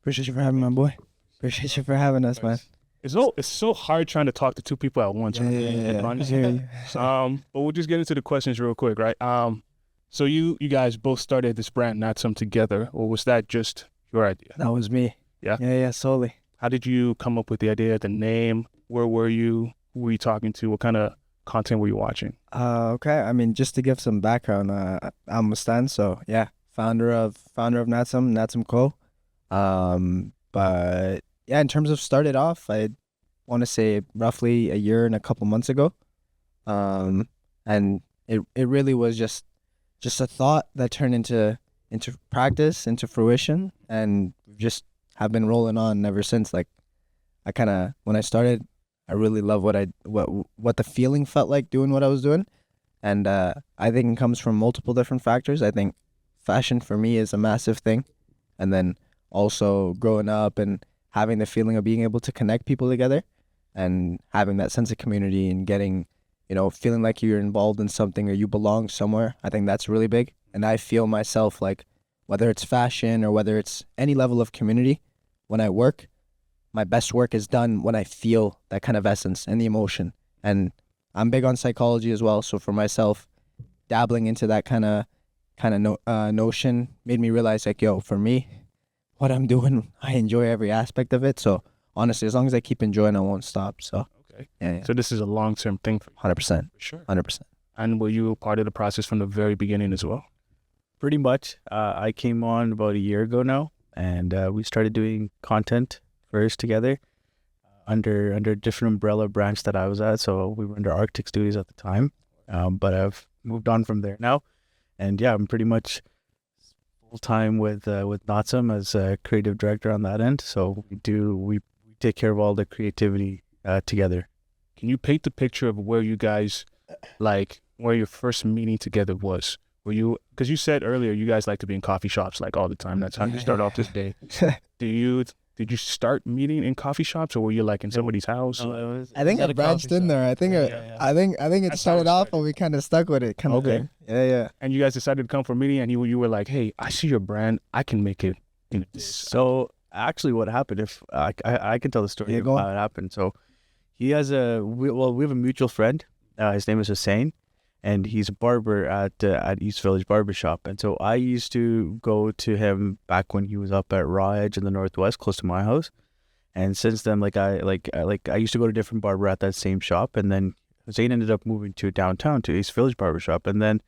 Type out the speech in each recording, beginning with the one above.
Appreciate you for having me, my boy. Appreciate you for having us, man. It's so hard trying to talk to two people at once. Yeah, Right? yeah, yeah. Honestly. I hear you. But we'll just get into the questions real quick, right? So you guys both started this brand Natsum together, or was that just your idea? That was me. Yeah? Yeah, solely. How did you come up with the idea, the name? Where were you? Who were you talking to? What kind of content were you watching? Okay. I mean, just to give some background, I'm Mustan, so yeah, founder of Natsum Co. But yeah, in terms of started off, I want to say roughly a year and a couple months ago. And it really was just a thought that turned into practice, into fruition, and just have been rolling on ever since. Like I kind of when I started, I really love what the feeling felt like doing what I was doing, and I think it comes from multiple different factors. I think fashion for me is a massive thing, and then also growing up and having the feeling of being able to connect people together, and having that sense of community and getting, feeling like you're involved in something or you belong somewhere. I think that's really big, and I feel myself like whether it's fashion or whether it's any level of community, when I work, my best work is done when I feel that kind of essence and the emotion. And I'm big on psychology as well. So for myself, dabbling into that notion made me realize like, yo, for me, what I'm doing, I enjoy every aspect of it. So honestly, as long as I keep enjoying, I won't stop. So Okay. yeah. So this is a long-term thing for you. 100%. For sure. 100%. And were you a part of the process from the very beginning as well? Pretty much. I came on about a year ago now, and we started doing content first together under a different umbrella branch that I was at. So we were under Arctic Studios at the time, but I've moved on from there now, and yeah, I'm pretty much full time with Natsum as a creative director on that end. So we take care of all the creativity together. Can you paint the picture of where you guys, like, where your first meeting together was? Were you, because you said earlier you guys like to be in coffee shops like all the time. That's how you start off this day. Did you start meeting in coffee shops, or were you like in somebody's house? I think I branched in there. I think I think it That's started how it off and we kind of stuck with it. Kind of Okay. thing. Yeah. And you guys decided to come for a meeting, and you were like, hey, I see your brand. I can make it. So actually, what happened? If I can tell the story Yeah, of go how on. it happened. So he has we have a mutual friend. His name is Hussein, and he's a barber at East Village Barbershop. And so I used to go to him back when he was up at Raw Edge in the Northwest, close to my house. And since then, I used to go to different barber at that same shop, and then Hussein ended up moving to downtown to East Village Barbershop, and then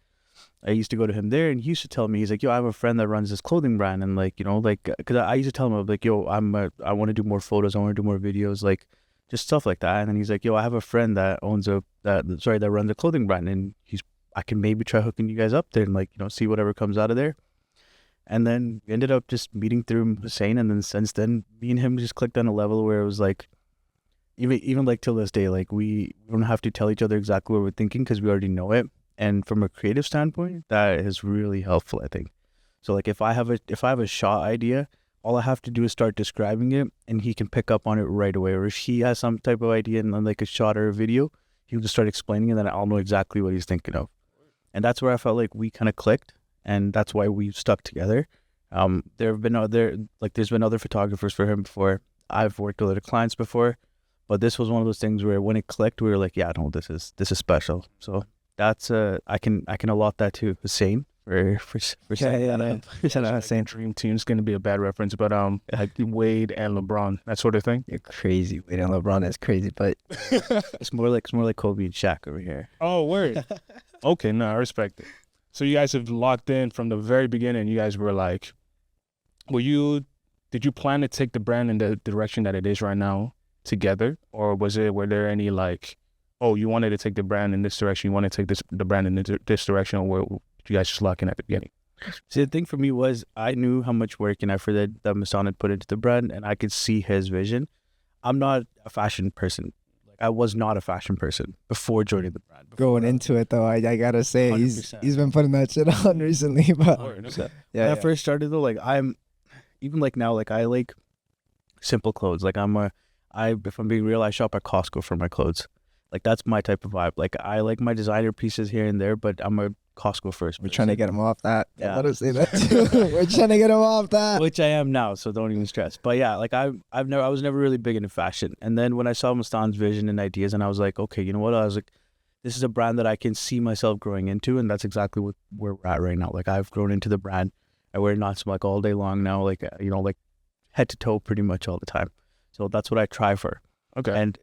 I used to go to him there, and he used to tell me, he's like, yo, I have a friend that runs this clothing brand, and because I used to tell him, I'm like, yo, I want to do more photos, I want to do more videos, like just stuff like that. And then he's like, yo, I have a friend that that runs a clothing brand, and I can maybe try hooking you guys up there and see whatever comes out of there. And then we ended up just meeting through Hussein, and then since then, me and him just clicked on a level where it was like, even like till this day, like we don't have to tell each other exactly what we're thinking because we already know it. And from a creative standpoint, that is really helpful, I think. So like if I have a shot idea, all I have to do is start describing it, and he can pick up on it right away. Or if he has some type of idea and like a shot or a video, he'll just start explaining it, and then I'll know exactly what he's thinking of. And that's where I felt like we kind of clicked, and that's why we've stuck together. There's been other photographers for him before. I've worked with other clients before, but this was one of those things where when it clicked, we were like, yeah, no, this is special. So that's I can allot that to Hussein for saying that. Shout out Hussein. Dream Team is going to be a bad reference, but like Wade and LeBron, that sort of thing. You're crazy. Wait, and LeBron is crazy, but It's more like Kobe and Shaq over here. Oh, word. Okay, no, I respect it. So you guys have locked in from the very beginning. You guys were like, did you plan to take the brand in the direction that it is right now together? Or were there any like, oh, you wanted to take the brand in this direction, you want to take the brand in this direction, or were you guys just lock in at the beginning? See, the thing for me was I knew how much work and effort that Mustan had put into the brand, and I could see his vision. I'm not a fashion person. Like I was not a fashion person before joining the brand. going into it though, I gotta say 100%. he's been putting that shit on recently. But 100%. yeah, When I first started though, like I'm even like now, like I like simple clothes. Like if I'm being real, I shop at Costco for my clothes. Like that's my type of vibe. Like I like my designer pieces here and there, but I'm a Costco first. We're trying to get him off that. Yeah. Let us say that too. We're trying to get him off that. Which I am now, so don't even stress. But yeah, like I was never really big into fashion. And then when I saw Mustan's vision and ideas, and I was like, okay, you know what? I was like, this is a brand that I can see myself growing into, and that's exactly where we're at right now. Like I've grown into the brand. I wear Natsum like all day long now, like like head to toe pretty much all the time. So that's what I try for. Okay. And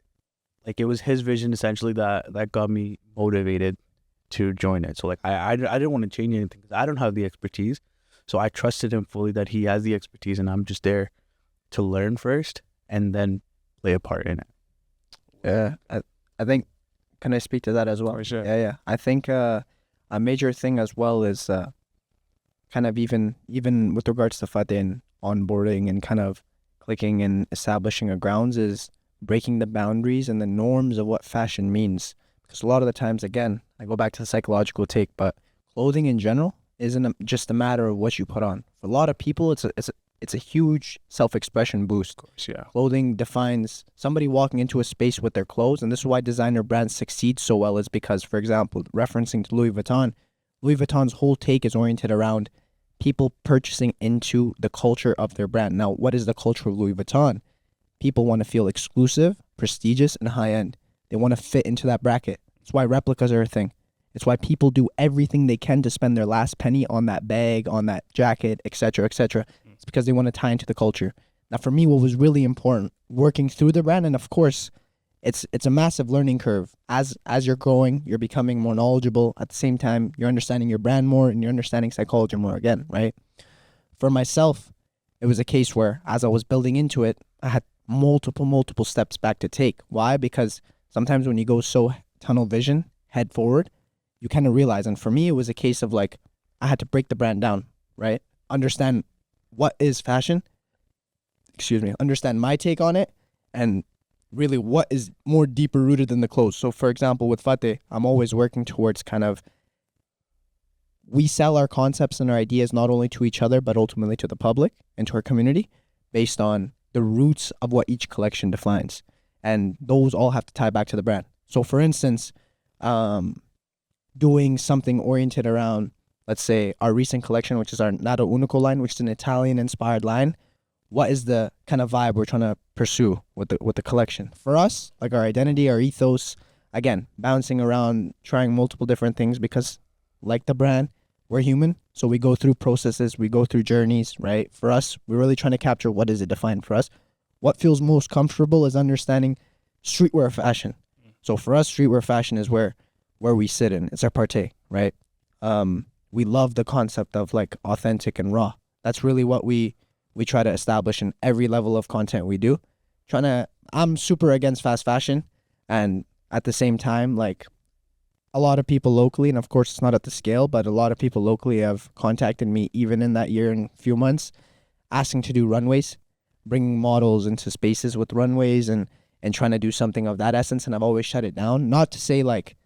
like it was his vision essentially that got me motivated to join it. So like I didn't want to change anything because I don't have the expertise. So I trusted him fully that he has the expertise, and I'm just there to learn first and then play a part in it. Yeah, I think. Can I speak to that as well? For sure. Yeah. I think a major thing as well is kind of even with regards to Fateh and onboarding and kind of clicking and establishing a grounds is breaking the boundaries and the norms of what fashion means. Because a lot of the times, again, I go back to the psychological take, but clothing in general isn't just a matter of what you put on. For a lot of people, it's a huge self-expression boost. Of course, yeah. Clothing defines somebody walking into a space with their clothes, and this is why designer brands succeed so well is because, for example, referencing to Louis Vuitton's whole take is oriented around people purchasing into the culture of their brand. Now, what is the culture of Louis Vuitton? People want to feel exclusive, prestigious, and high-end. They want to fit into that bracket. It's why replicas are a thing. It's why people do everything they can to spend their last penny on that bag, on that jacket, etc., etc. It's because they want to tie into the culture. Now, for me, what was really important, working through the brand, and of course, it's a massive learning curve. As you're growing, you're becoming more knowledgeable. At the same time, you're understanding your brand more and you're understanding psychology more again, right? For myself, it was a case where as I was building into it, I had multiple steps back to take. Why? Because sometimes when you go so tunnel vision, head forward, you kind of realize. And for me, it was a case of like, I had to break the brand down, right? Understand what is fashion, understand my take on it, and really what is more deeper rooted than the clothes. So for example, with Fateh, I'm always working towards kind of, we sell our concepts and our ideas not only to each other, but ultimately to the public and to our community based on the roots of what each collection defines. And those all have to tie back to the brand. So for instance, doing something oriented around, let's say, our recent collection, which is our Nato Unico line, which is an Italian-inspired line. What is the kind of vibe we're trying to pursue with the collection? For us, like our identity, our ethos, again, bouncing around, trying multiple different things because, like the brand, we're human. So we go through processes, we go through journeys, right? For us, we're really trying to capture what does it define for us. What feels most comfortable is understanding streetwear fashion. So for us, streetwear fashion is where we sit in. It's our partay, right? We love the concept of like authentic and raw. That's really what we try to establish in every level of content we do. I'm super against fast fashion, and at the same time, like a lot of people locally, and of course it's not at the scale, but a lot of people locally have contacted me even in that year and few months, asking to do runways, bringing models into spaces with runways and trying to do something of that essence, and I've always shut it down. Not to say like,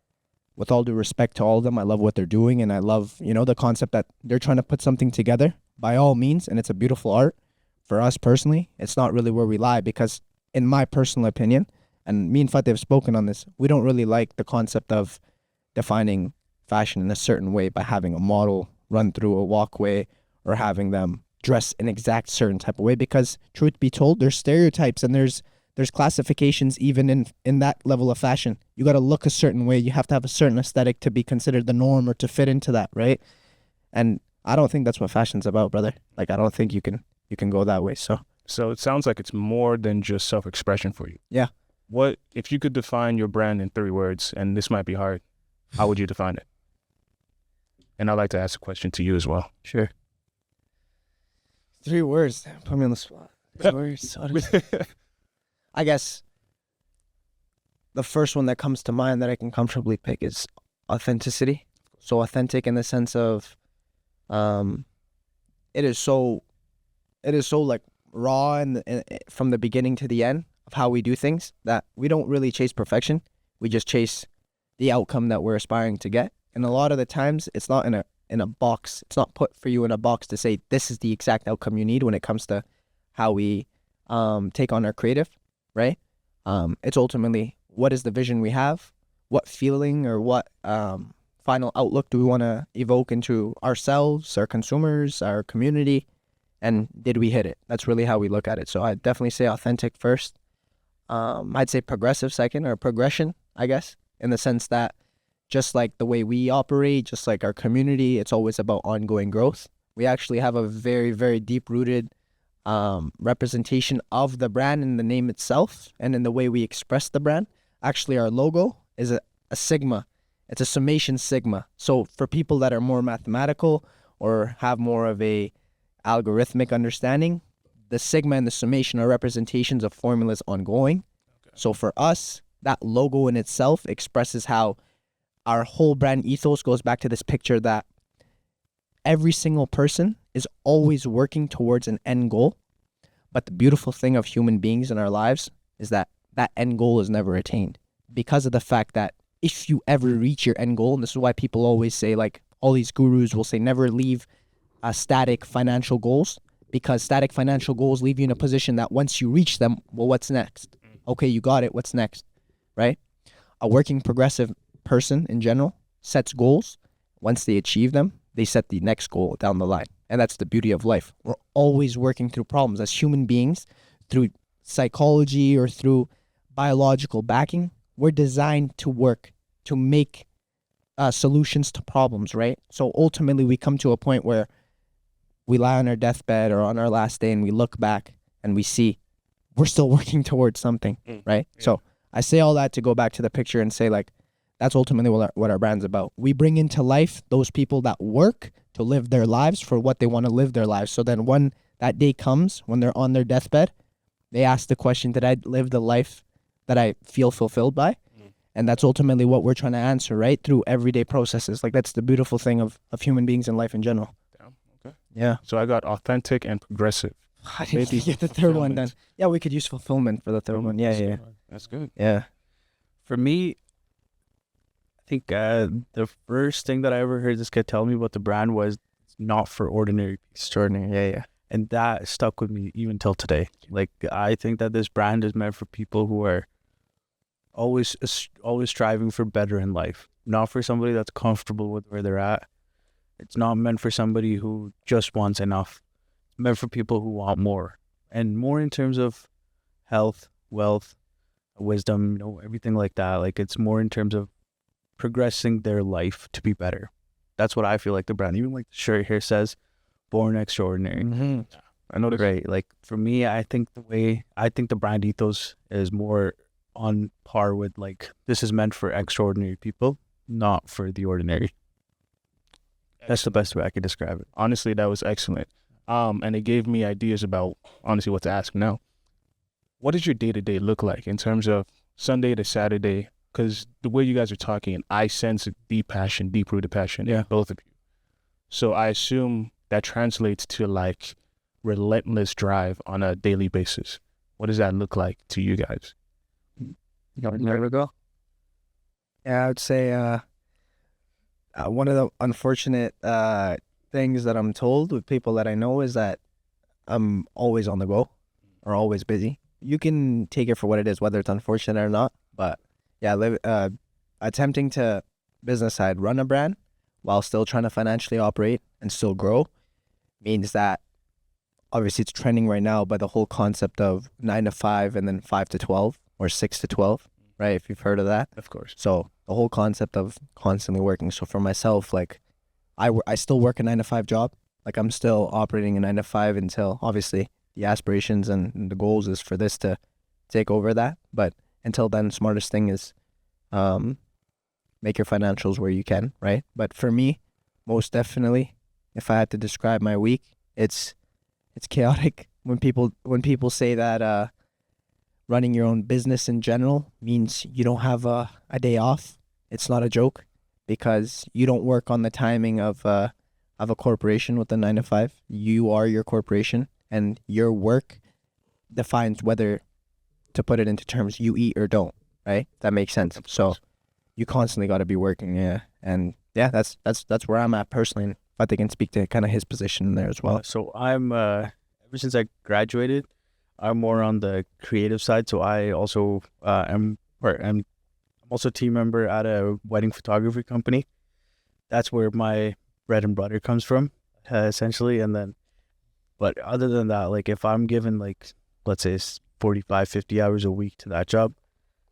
with all due respect to all of them, I love what they're doing, and I love, the concept that they're trying to put something together by all means, and it's a beautiful art. For us personally, it's not really where we lie because, in my personal opinion, and me and Fateh have spoken on this, we don't really like the concept of defining fashion in a certain way by having a model run through a walkway or having them dress in exact certain type of way because, truth be told, there's stereotypes and there's classifications even in that level of fashion. You got to look a certain way. You have to have a certain aesthetic to be considered the norm or to fit into that, right? And I don't think that's what fashion's about, brother. Like, I don't think you can go that way. So it sounds like it's more than just self-expression for you. Yeah. What if you could define your brand in 3 words, and this might be hard, how would you define it? And I'd like to ask a question to you as well. Sure. 3 words. Put me on the spot. 3 words. I guess the first one that comes to mind that I can comfortably pick is authenticity. So authentic in the sense of it is so like raw and from the beginning to the end of how we do things that we don't really chase perfection. We just chase the outcome that we're aspiring to get. And a lot of the times it's not in a box. It's not put for you in a box to say this is the exact outcome you need when it comes to how we take on our creative. Right? It's ultimately what is the vision we have, what feeling or what final outlook do we want to evoke into ourselves, our consumers, our community, and did we hit it? That's really how we look at it. So I'd definitely say authentic first. I'd say progressive second, or progression, I guess, in the sense that just like the way we operate, just like our community, it's always about ongoing growth. We actually have a very, very deep-rooted representation of the brand in the name itself and in the way we express the brand. Actually, our logo is a sigma. It's a summation sigma. So for people that are more mathematical or have more of a algorithmic understanding, the sigma and the summation are representations of formulas ongoing. Okay. So for us, that logo in itself expresses how our whole brand ethos goes back to this picture that every single person is always working towards an end goal. But the beautiful thing of human beings in our lives is that that end goal is never attained, because of the fact that if you ever reach your end goal, and this is why people always say, like all these gurus will say, never leave static financial goals, because static financial goals leave you in a position that once you reach them, well, what's next? Okay, you got it. What's next? Right? A working progressive person in general sets goals. Once they achieve them, they set the next goal down the line. And that's the beauty of life. We're always working through problems as human beings, through psychology or through biological backing. We're designed to work, to make solutions to problems, right? So ultimately we come to a point where we lie on our deathbed or on our last day and we look back and we see we're still working towards something, right? Yeah. So I say all that to go back to the picture and say, like, that's ultimately what our brand's about. We bring into life those people that work to live their lives for what they want to live their lives. So then when that day comes, when they're on their deathbed, they ask the question, did I live the life that I feel fulfilled by? And that's ultimately what we're trying to answer, right? Through everyday processes. Like, that's the beautiful thing of human beings and life in general. Okay. Yeah. So I got authentic and progressive. I didn't get the third one then. Yeah, we could use fulfillment for the third one. Yeah. That's good. Yeah. For me, I think the first thing that I ever heard this kid tell me about the brand was it's not for ordinary people. Extraordinary. Yeah. And that stuck with me even till today. Like, I think that this brand is meant for people who are always striving for better in life, not for somebody that's comfortable with where they're at. It's not meant for somebody who just wants enough. It's meant for people who want more, and more in terms of health, wealth, wisdom, everything like that. Like, it's more in terms of progressing their life to be better. That's what I feel like the brand, even like the shirt here says, born extraordinary. Mm-hmm. I know this. Right. Like, for me, I think the brand ethos is more on par with, like, this is meant for extraordinary people, not for the ordinary. That's the best way I could describe it. Honestly, that was excellent. And it gave me ideas about, honestly, what to ask now. What does your day-to-day look like in terms of Sunday to Saturday? Because the way you guys are talking, I sense a deep-rooted passion in both of you. So I assume that translates to, like, relentless drive on a daily basis. What does that look like to you guys? There we go. Yeah, I would say one of the unfortunate things that I'm told with people that I know is that I'm always on the go or always busy. You can take it for what it is, whether it's unfortunate or not. But yeah, attempting to business side run a brand while still trying to financially operate and still grow means that obviously it's trending right now by the whole concept of 9 to 5 and then 5 to 12 or 6 to 12, right? If you've heard of that. Of course. So the whole concept of constantly working. So for myself, like, I still work a 9 to 5 job. Like, I'm still operating a 9 to 5 until obviously the aspirations and the goals is for this to take over that. But until then, smartest thing is make your financials where you can, right? But for me, most definitely, if I had to describe my week, it's chaotic. When people say that running your own business in general means you don't have a day off, it's not a joke, because you don't work on the timing of a corporation with a 9 to 5. You are your corporation, and your work defines whether, to put it into terms, you eat or don't, right? That makes sense. So you constantly got to be working, yeah. And yeah, that's where I'm at personally. And Fateh can speak to kind of his position there as well. So I'm ever since I graduated, I'm more on the creative side. So I also I'm also a team member at a wedding photography company. that's where my bread and butter comes from, essentially. And then, but other than that, like if I'm given like, let's say 45, 50 hours a week to that job,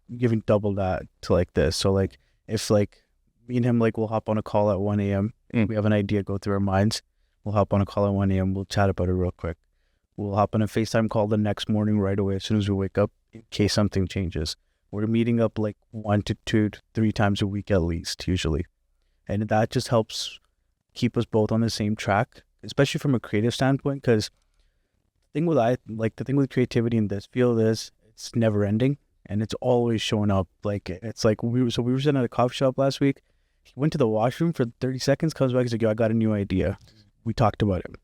I'm giving double that to like this. So like if like me and him, like we'll hop on a call at 1 a.m. We have an idea go through our minds. We'll hop on a call at 1 a.m. We'll chat about it real quick. We'll hop on a FaceTime call the next morning right away as soon as we wake up in case something changes. We're meeting up like 1 to 2 to 3 times a week at least, usually. And that just helps keep us both on the same track, especially from a creative standpoint, because the thing with creativity in this field is it's never ending and it's always showing up. Like it's like we were sitting at a coffee shop last week. He went to the washroom for 30 seconds, comes back, he's like, yo, I got a new idea. We talked about it.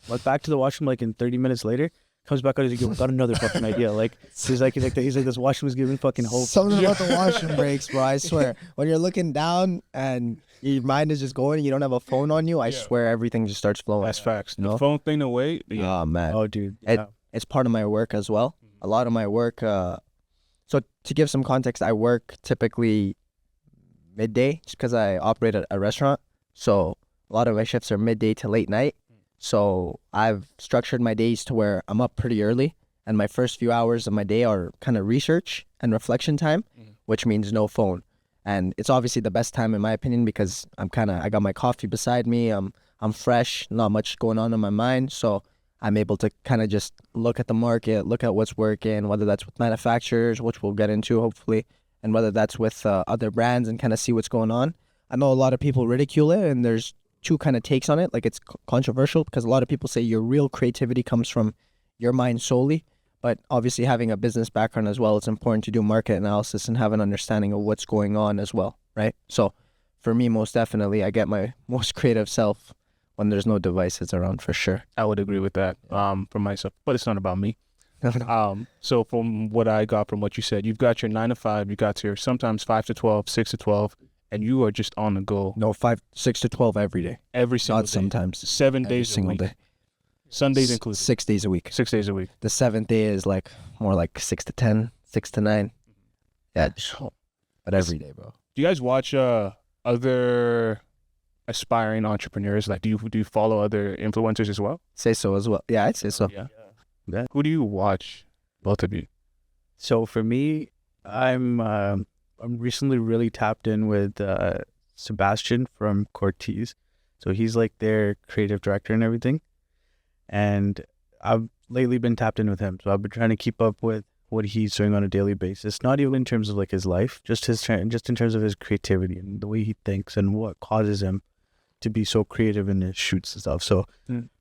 Went back to the washroom like in 30 minutes later, comes back out, he's like, yo, I got another fucking idea. Like he's like this washroom was giving fucking hope. Something about the washroom breaks, bro. I swear. When you're looking down and your mind is just going, and you don't have a phone on you, I swear everything just starts flowing. That's facts. You know? The phone thing away. Oh man. Oh dude. It's part of my work as well. A lot of my work. So to give some context, I work typically midday just because I operate a restaurant. So a lot of my shifts are midday to late night. So I've structured my days to where I'm up pretty early, and my first few hours of my day are kind of research and reflection time, which means no phone. And it's obviously the best time in my opinion because I got my coffee beside me. I'm fresh, not much going on in my mind. So I'm able to kind of just look at the market, look at what's working, whether that's with manufacturers, which we'll get into hopefully, and whether that's with other brands and kind of see what's going on. I know a lot of people ridicule it, and there's two kind of takes on it. Like it's controversial because a lot of people say your real creativity comes from your mind solely. But obviously having a business background as well, it's important to do market analysis and have an understanding of what's going on as well, right? So for me, most definitely, I get my most creative self when there's no devices around for sure. I would agree with that for myself, but it's not about me. So from what I got from what you said, you've got your 9 to 5, you got your sometimes 5 to 12, 6 to 12, and you are just on the go. No, 6 to 12 every day. Every single Not day. sometimes. 7 Every days single a week. day. Sundays included. 6 days a week. 6 days a week. The 7th day is like more like 6 to 10, 6 to 9. Yeah, but every day, bro. Do you guys watch other aspiring entrepreneurs? Like, do you follow other influencers as well? Say so as well. Yeah, I'd say so. Yeah. Who do you watch? Both of you. So for me, I'm recently really tapped in with Sebastian from Cortez. So he's like their creative director and everything. And I've lately been tapped in with him. So I've been trying to keep up with what he's doing on a daily basis. Not even in terms of like his life, just in terms of his creativity and the way he thinks and what causes him to be so creative in his shoots and stuff. So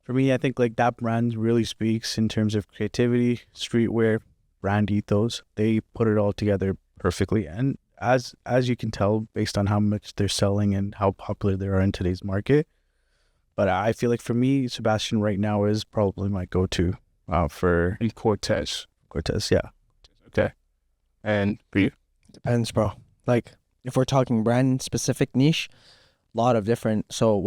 for me, I think like that brand really speaks in terms of creativity, streetwear, brand ethos. They put it all together perfectly. And as you can tell, based on how much they're selling and how popular they are in today's market. But I feel like for me, Sebastian right now is probably my go-to for And Cortez. yeah. Okay. And for you? Depends, bro. Like, if we're talking brand-specific niche, a lot of different... So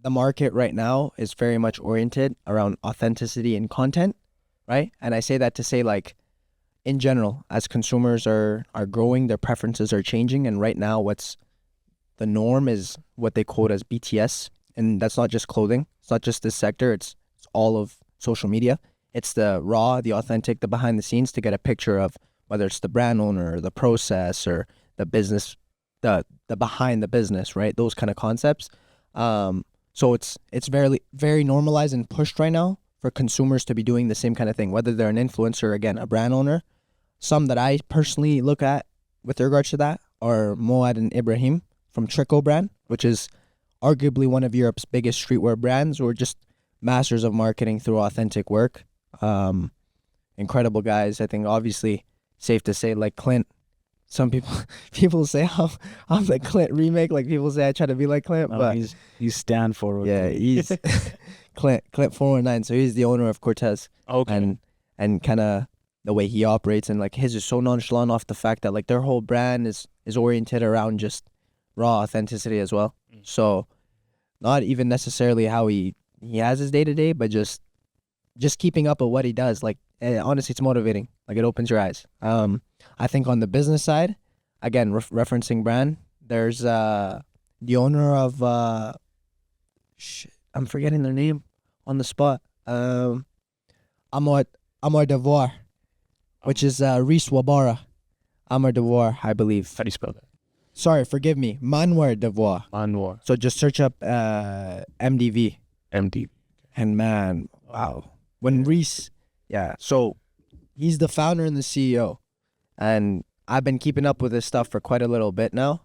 the market right now is very much oriented around authenticity and content, right? And I say that to say, like, in general, as consumers are growing, their preferences are changing, and right now what's the norm is what they quote as BTS, and that's not just clothing. It's not just this sector. It's all of social media. It's the raw, the authentic, the behind the scenes to get a picture of whether it's the brand owner, or the process, or the business, the behind the business, right? Those kind of concepts. So it's very, very normalized and pushed right now for consumers to be doing the same kind of thing, whether they're an influencer, again, a brand owner. Some that I personally look at with regards to that are Moad and Ibrahim from Trico brand, which is arguably one of Europe's biggest streetwear brands, who are just masters of marketing through authentic work. Incredible guys. I think obviously safe to say, like Clint. Some people say I'm the Clint remake. Like people say I try to be like Clint, but he's stand for he's Clint 419. So he's the owner of Cortez. Okay. And kind of the way he operates, and like his is so nonchalant off the fact that like their whole brand is oriented around just raw authenticity as well. So not even necessarily how he has his day to day, but just keeping up with what he does. Like honestly, it's motivating. Like it opens your eyes. I think on the business side, again referencing brand, there's the owner of I'm forgetting their name on the spot. Amor Devoir, which is Reese Wabara. Amor Devoir, I believe. How do you spell that? Sorry, forgive me. Manwar Devoir. Anwar. So just search up MDV. MD. And man, wow. When Reese, yeah. So he's the founder and the CEO. And I've been keeping up with his stuff for quite a little bit now.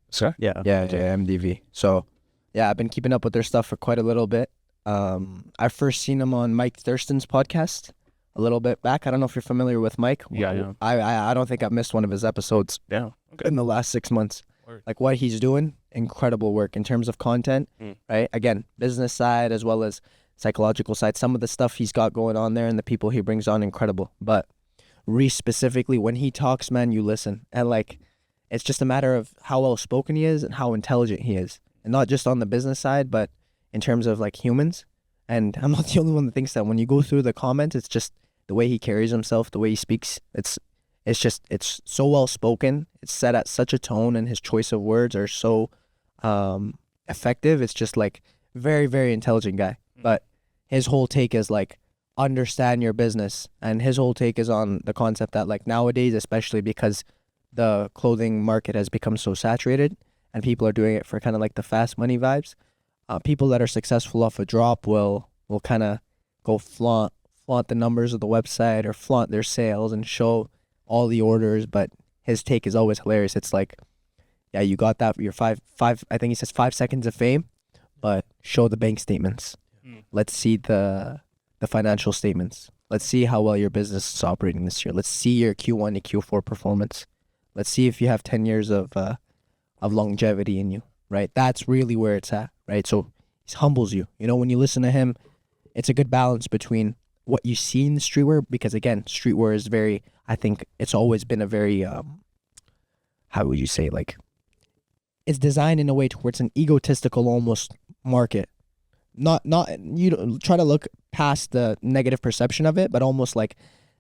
Sir? Yeah. Yeah, MDV. So yeah, I've been keeping up with their stuff for quite a little bit. I first seen him on Mike Thurston's podcast a little bit back. I don't know if you're familiar with Mike. Yeah. I don't think I've missed one of his episodes Yeah. Okay. in the last 6 months. Word. Like what he's doing, incredible work in terms of content, right? Again, business side as well as psychological side. Some of the stuff he's got going on there and the people he brings on, incredible. But Reese specifically, when he talks, man, you listen. And like, it's just a matter of how well spoken he is and how intelligent he is. And not just on the business side, but in terms of like humans. And I'm not the only one that thinks that. When you go through the comments, it's just the way he carries himself, the way he speaks. It's so well spoken. It's set at such a tone, and his choice of words are so effective. It's just like very, very intelligent guy. But his whole take is like, understand your business. And his whole take is on the concept that like nowadays, especially because the clothing market has become so saturated and people are doing it for kind of like the fast money vibes, people that are successful off a drop will kind of go flaunt the numbers of the website or flaunt their sales and show all the orders. But his take is always hilarious. It's like, yeah, you got that for your five I think he says 5 seconds of fame, but show the bank statements. Let's see the financial statements. Let's see how well your business is operating this year. Let's see your Q1 to Q4 performance. Let's see if you have 10 years of longevity in you, right? That's really where it's at, right? So he humbles you. You know, when you listen to him, it's a good balance between what you see in the streetwear, because again, streetwear is very, I think it's always been a very, how would you say, like, it's designed in a way to where it's an egotistical almost market. Not you don't try to look past the negative perception of it, but almost like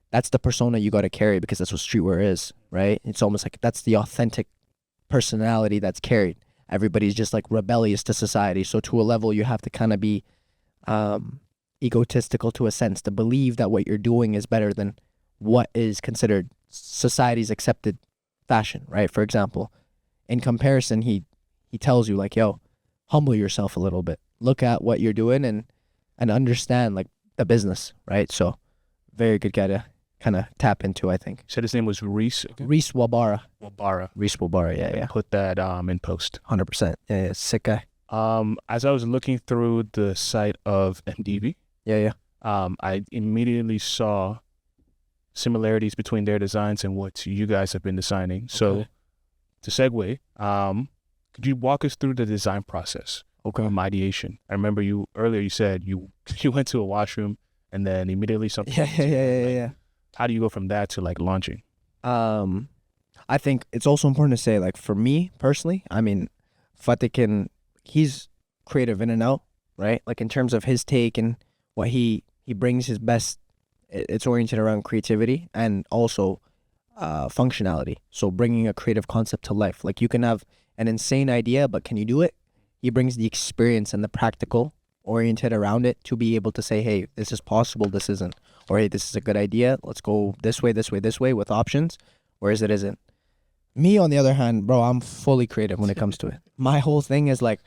that's the persona you got to carry, because that's what streetwear is, right? It's almost like that's the authentic personality that's carried. Everybody's just like rebellious to society. So to a level, you have to kind of be egotistical to a sense, to believe that what you're doing is better than what is considered society's accepted fashion, right? For example, in comparison, he tells you like, yo, humble yourself a little bit. Look at what you're doing and understand like the business, right? So very good guy to kind of tap into, I think. You said his name was Reese. Okay. Reese Wabara. Wabara. Reese Wabara, yeah. Put that in post. 100%. Yeah, sick guy. As I was looking through the site of MDV, Yeah. I immediately saw similarities between their designs and what you guys have been designing. So to segue, could you walk us through the design process? From ideation. I remember you said you went to a washroom and then immediately something. Yeah. How do you go from that to like launching? I think it's also important to say, like, for me personally, I mean, Fateh he's creative in and out, right? Like in terms of his take and what he brings his best, it's oriented around creativity and also functionality. So bringing a creative concept to life. Like you can have an insane idea, but can you do it? He brings the experience and the practical oriented around it to be able to say, hey, this is possible, this isn't. Or hey, this is a good idea, let's go this way with options, whereas it isn't. Me, on the other hand, bro, I'm fully creative when it comes to it. My whole thing is like,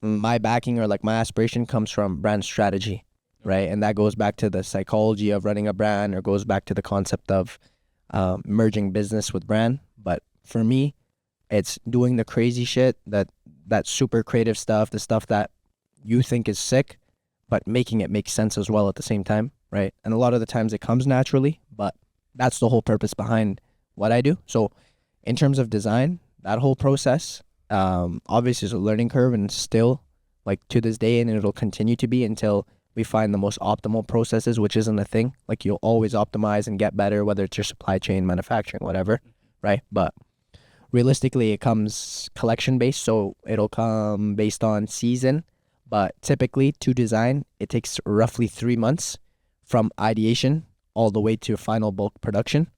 my backing or like my aspiration comes from brand strategy, right? And that goes back to the psychology of running a brand, or goes back to the concept of merging business with brand. But for me, it's doing the crazy shit, that super creative stuff, the stuff that you think is sick, but making it make sense as well at the same time, right? And a lot of the times it comes naturally, but that's the whole purpose behind what I do. So in terms of design, that whole process, obviously is a learning curve, and still like to this day, and it'll continue to be until we find the most optimal processes, which isn't a thing. Like you'll always optimize and get better, whether it's your supply chain, manufacturing, whatever, right? But realistically, it comes collection based, so it'll come based on season. But typically, to design, it takes roughly 3 months from ideation all the way to final bulk production.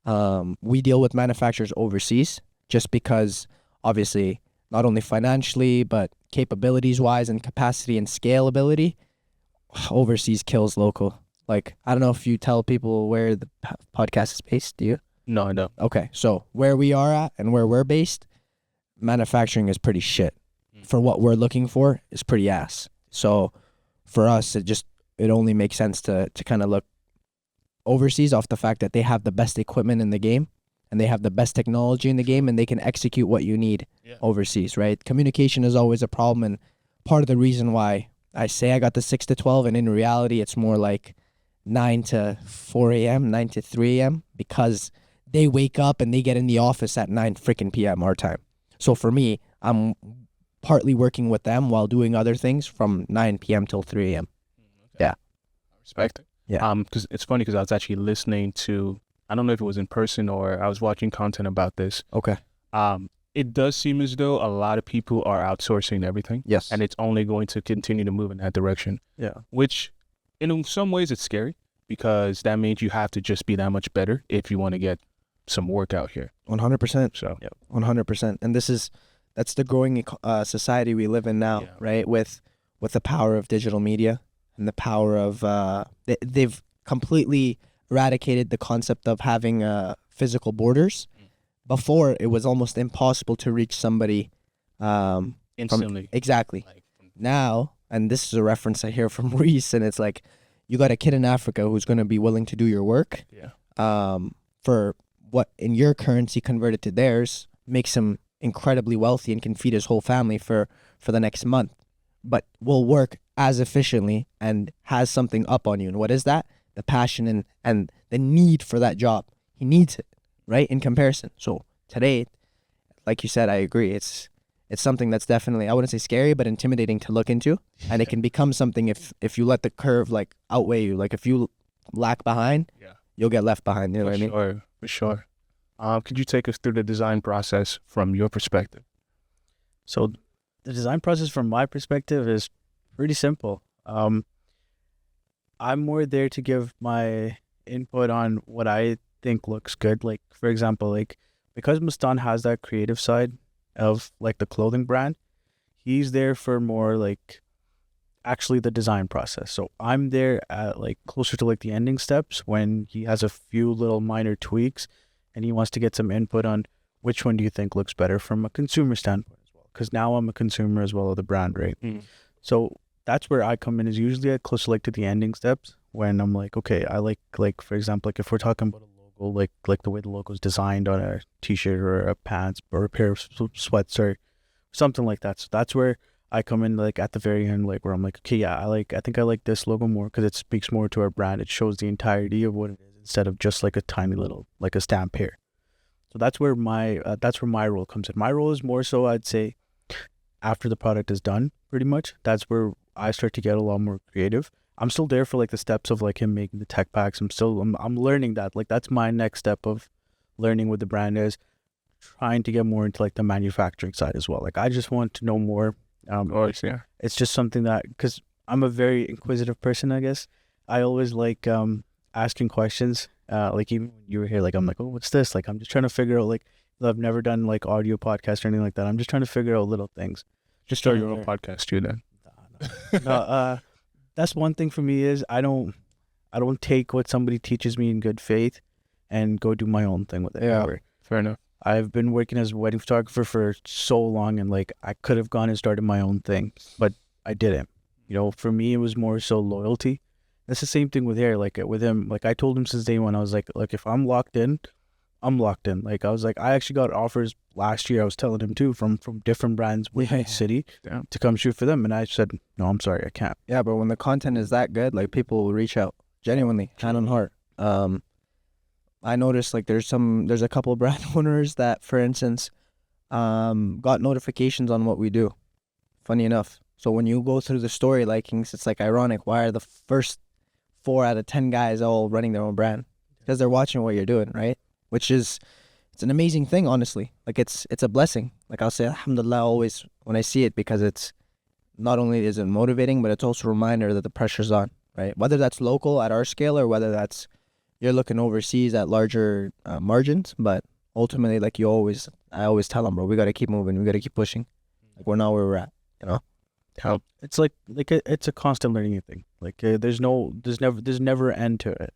We deal with manufacturers overseas just because, obviously, not only financially, but capabilities wise and capacity and scalability, overseas kills local. Like, I don't know if you tell people where the podcast is based, do you? No, no. Okay, so where we are at and where we're based, manufacturing is pretty shit. For what we're looking for, is pretty ass. So for us, it only makes sense to kind of look overseas off the fact that they have the best equipment in the game and they have the best technology in the game and they can execute what you need overseas, right? Communication is always a problem, and part of the reason why I say I got the 6 to 12 and in reality it's more like 9 to 4 a.m., 9 to 3 a.m. because they wake up and they get in the office at 9 freaking p.m. our time. So for me, I'm partly working with them while doing other things from 9 p.m. till 3 a.m. Okay. I respect it. Yeah. Because it's funny because I was actually listening to, I don't know if it was in person or I was watching content about this. Okay. It does seem as though a lot of people are outsourcing everything. Yes. And it's only going to continue to move in that direction. Yeah. Which, in some ways, it's scary because that means you have to just be that much better if you want to get some work out here. 100%. So, 100%. And that's the growing society we live in now, right? With the power of digital media and the power of they've completely eradicated the concept of having physical borders. Before, it was almost impossible to reach somebody instantly. Exactly. Now, and this is a reference I hear from Reese, and it's like, you got a kid in Africa who's going to be willing to do your work. For what in your currency converted to theirs makes him incredibly wealthy and can feed his whole family for the next month, but will work as efficiently and has something up on you. And what is that? The passion and the need for that job. He needs it, right? In comparison. So today, like you said, I agree. It's something that's definitely, I wouldn't say scary, but intimidating to look into. And it can become something if you let the curve like outweigh you. Like if you lag behind, you'll get left behind. You know what I mean? For sure. Could you take us through the design process from your perspective? So the design process from my perspective is pretty simple. I'm more there to give my input on what I think looks good. Like, for example, like because Mustan has that creative side of like the clothing brand, he's there for more like actually the design process. So I'm there at like closer to like the ending steps when he has a few little minor tweaks and he wants to get some input on which one do you think looks better from a consumer standpoint as well. Because now I'm a consumer as well of the brand, right? So that's where I come in, is usually at close to like to the ending steps when I'm like, okay, I like for example, like if we're talking about a logo, like the way the logo is designed on a t-shirt or a pants or a pair of sweats or something like that. So that's where I come in like at the very end, like where I'm like, okay, yeah, I think I like this logo more because it speaks more to our brand. It shows the entirety of what it is instead of just like a tiny little, like a stamp here. So that's where my role comes in. My role is more so, I'd say, after the product is done, pretty much. That's where I start to get a lot more creative. I'm still there for like the steps of like him making the tech packs. I'm learning that. Like that's my next step of learning what the brand is, trying to get more into like the manufacturing side as well. Like I just want to know more. It's just something that, because I'm a very inquisitive person, I guess. I always like asking questions. Like even when you were here, like I'm like, oh, what's this? Like I'm just trying to figure out, like I've never done like audio podcast or anything like that. I'm just trying to figure out little things. Just start your own podcast too then. No, that's one thing for me is I don't take what somebody teaches me in good faith and go do my own thing with it. Yeah, fair enough. I've been working as a wedding photographer for so long, and like I could have gone and started my own thing, but I didn't. You know, for me it was more so loyalty. That's the same thing with hair. Like with him, like I told him since day one, I was like if I'm locked in, I'm locked in. Like I was like, I actually got offers last year. I was telling him too from different brands within the city to come shoot for them, and I said, no, I'm sorry, I can't. Yeah, but when the content is that good, like people will reach out genuinely, hand on heart. I noticed like there's a couple of brand owners that, for instance, got notifications on what we do. Funny enough. So when you go through the story likings, it's like ironic. Why are the first 4 out of 10 guys all running their own brand? Because they're watching what you're doing, right? Which is, it's an amazing thing, honestly. Like it's a blessing. Like I'll say alhamdulillah always when I see it, because it's not only is it motivating, but it's also a reminder that the pressure's on, right? Whether that's local at our scale or whether that's you're looking overseas at larger margins. But ultimately, like I always tell them, bro, we got to keep moving. We got to keep pushing. Like we're not where we're at, you know. How It's it's a constant learning thing. Like there's never an end to it.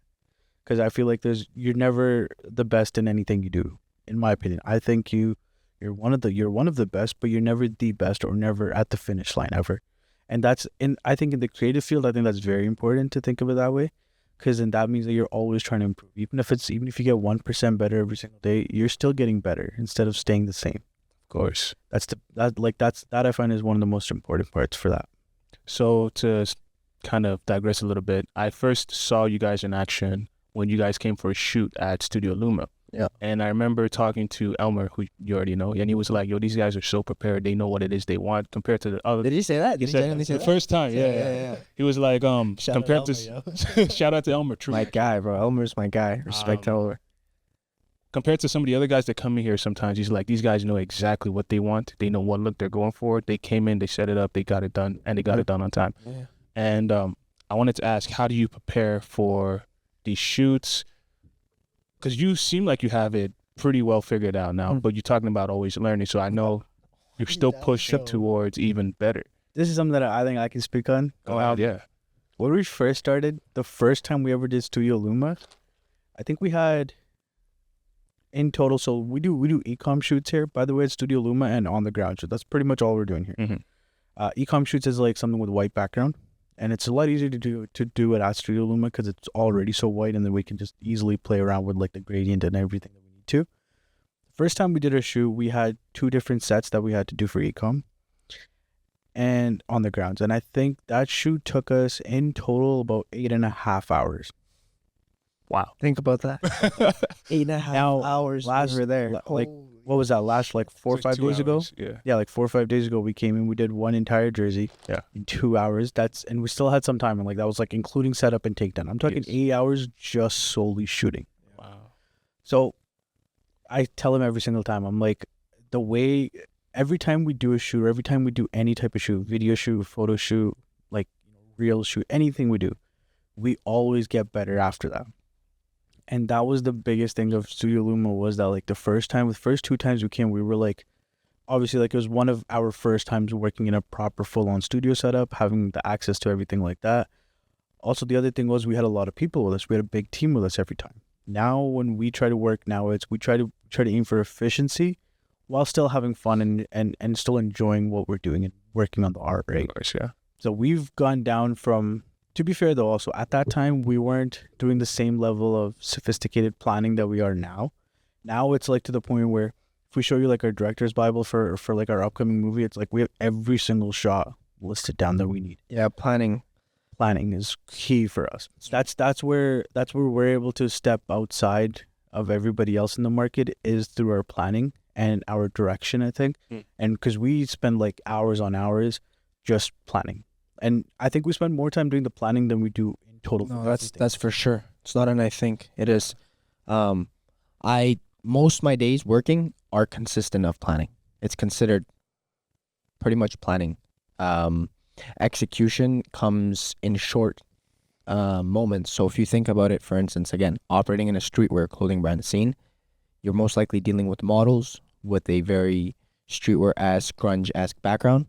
Because I feel like you're never the best in anything you do. In my opinion, I think you're one of the best, but you're never the best or never at the finish line ever. And I think in the creative field, I think that's very important to think of it that way. Because then that means that you're always trying to improve. Even if you get 1% better every single day, you're still getting better instead of staying the same. of course. That I find is one of the most important parts for that. So to kind of digress a little bit, I first saw you guys in action when you guys came for a shoot at Studio Luma. Yeah. And I remember talking to Elmer, who you already know, and he was like, yo, these guys are so prepared. They know what it is they want compared to the other. Did he say that? Did he genuinely say the that? first time, yeah. He was like, compared to shout out to Elmer, true. My guy, bro. Elmer's my guy. Respect to Elmer. Compared to some of the other guys that come in here sometimes, he's like, these guys know exactly what they want. They know what look they're going for. They came in, they set it up, they got it done, and they got it done on time. Yeah. And I wanted to ask, how do you prepare for these shoots? Because you seem like you have it pretty well figured out now, but you're talking about always learning. So I know you're still pushing towards even better. This is something that I think I can speak on. Go out, yeah. When we first started, the first time we ever did Studio Luma, I think we had in total. So we do e-com shoots here, by the way, at Studio Luma and on the ground. So that's pretty much all we're doing here. Mm-hmm. E-com shoots is like something with white background, and it's a lot easier to do it at Studio Luma because it's already so white, and then we can just easily play around with like the gradient and everything that we need to. First time we did a shoot, we had 2 different sets that we had to do for e-com and on the grounds, and I think that shoot took us in total about 8.5 hours. Wow. Think about that. 8.5 hours last- we were there. like, what was that, last like 4 or 5 days ago? Yeah. Like 4 or 5 days ago, we came in, we did one entire jersey in 2 hours. And we still had some time, and like that was like including setup and takedown. I'm talking 8 hours just solely shooting. Wow. So I tell him every single time, I'm like, every time we do a shoot, or every time we do any type of shoot, video shoot, photo shoot, like reel shoot, anything we do, we always get better after that. And that was the biggest thing of Studio Luma, was that like the first 2 times we came, we were like, obviously like it was one of our first times working in a proper full-on studio setup, having the access to everything like that. Also, the other thing was we had a lot of people with us. We had a big team with us every time. Now when we try to work now, we try to aim for efficiency while still having fun and still enjoying what we're doing and working on the art, right? Of course, yeah. So we've gone down from, to be fair though, also at that time we weren't doing the same level of sophisticated planning that we are now. Now it's like to the point where if we show you like our director's Bible for like our upcoming movie, it's like we have every single shot listed down that we need. Yeah, planning is key for us. That's where we're able to step outside of everybody else in the market, is through our planning and our direction, I think. And because we spend like hours on hours just planning, and I think we spend more time doing the planning than we do in total. No, that's for sure. It's not an I think. It is. Most of my days working are consistent of planning. It's considered pretty much planning. Execution comes in short moments. So if you think about it, for instance, again, operating in a streetwear clothing brand scene, you're most likely dealing with models with a very streetwear-esque, grunge-esque background.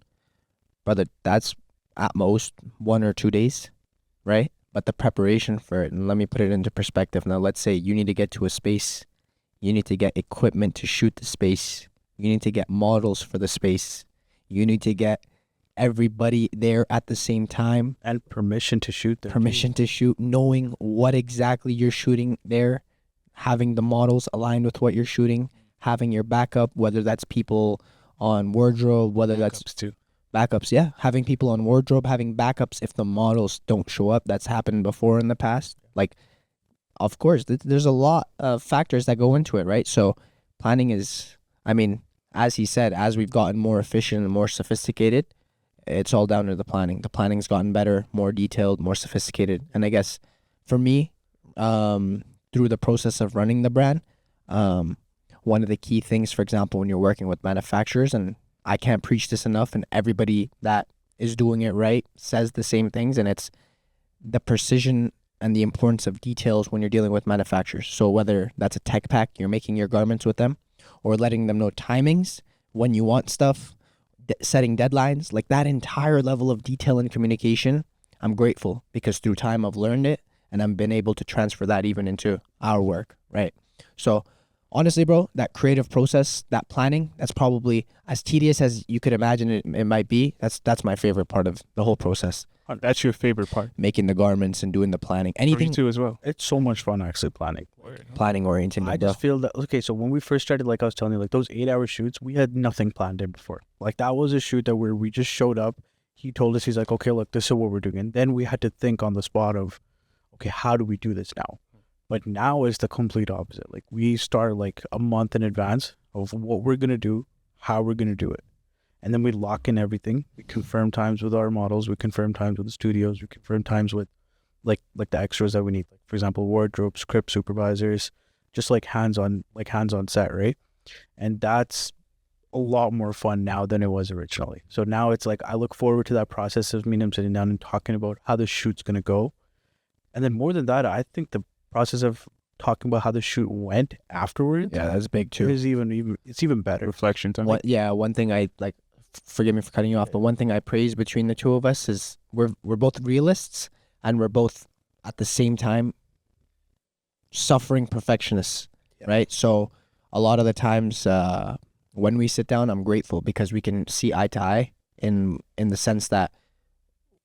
Brother, that's at most 1 or 2 days, right? But the preparation for it, and let me put it into perspective. Now, let's say you need to get to a space. You need to get equipment to shoot the space. You need to get models for the space. You need to get everybody there at the same time. And permission to shoot there. Permission to shoot, knowing what exactly you're shooting there, having the models aligned with what you're shooting, having your backup, whether that's people on wardrobe, whether that's too. Backups, yeah. Having people on wardrobe, having backups if the models don't show up. That's happened before in the past. Like, of course, there's a lot of factors that go into it, right? So planning is, I mean, as he said, as we've gotten more efficient and more sophisticated, it's all down to the planning. The planning's gotten better, more detailed, more sophisticated. And I guess for me, through the process of running the brand, one of the key things, for example, when you're working with manufacturers, and I can't preach this enough, and everybody that is doing it right says the same things, and it's the precision and the importance of details when you're dealing with manufacturers. So whether that's a tech pack, you're making your garments with them, or letting them know timings, when you want stuff, setting deadlines, like that entire level of detail and communication. I'm grateful because through time I've learned it and I've been able to transfer that even into our work, right? So honestly, bro, that creative process, that planning, that's probably as tedious as you could imagine it might be. That's my favorite part of the whole process. That's your favorite part. Making the garments and doing the planning. For me Anything too as well. It's so much fun actually planning. planning oriented. I just feel that, okay, so when we first started, like I was telling you, like those 8-hour shoots, we had nothing planned in before. Like that was a shoot that where we just showed up. He told us, he's like, okay, look, this is what we're doing. And then we had to think on the spot of, okay, how do we do this now? But now it's the complete opposite. Like we start like a month in advance of what we're going to do, how we're going to do it. And then we lock in everything. We confirm times with our models. We confirm times with the studios. We confirm times with like the extras that we need. Like, for example, wardrobe, script supervisors, just like hands-on set, right? And that's a lot more fun now than it was originally. So now it's like I look forward to that process of me and him sitting down and talking about how the shoot's going to go. And then more than that, I think the process of talking about how the shoot went afterwards, Yeah, that's big too. is even better. Reflection time. One thing I like, forgive me for cutting you off, but one thing I praise between the two of us is we're both realists and we're both at the same time suffering perfectionists, right? So a lot of the times when we sit down, I'm grateful because we can see eye to eye in the sense that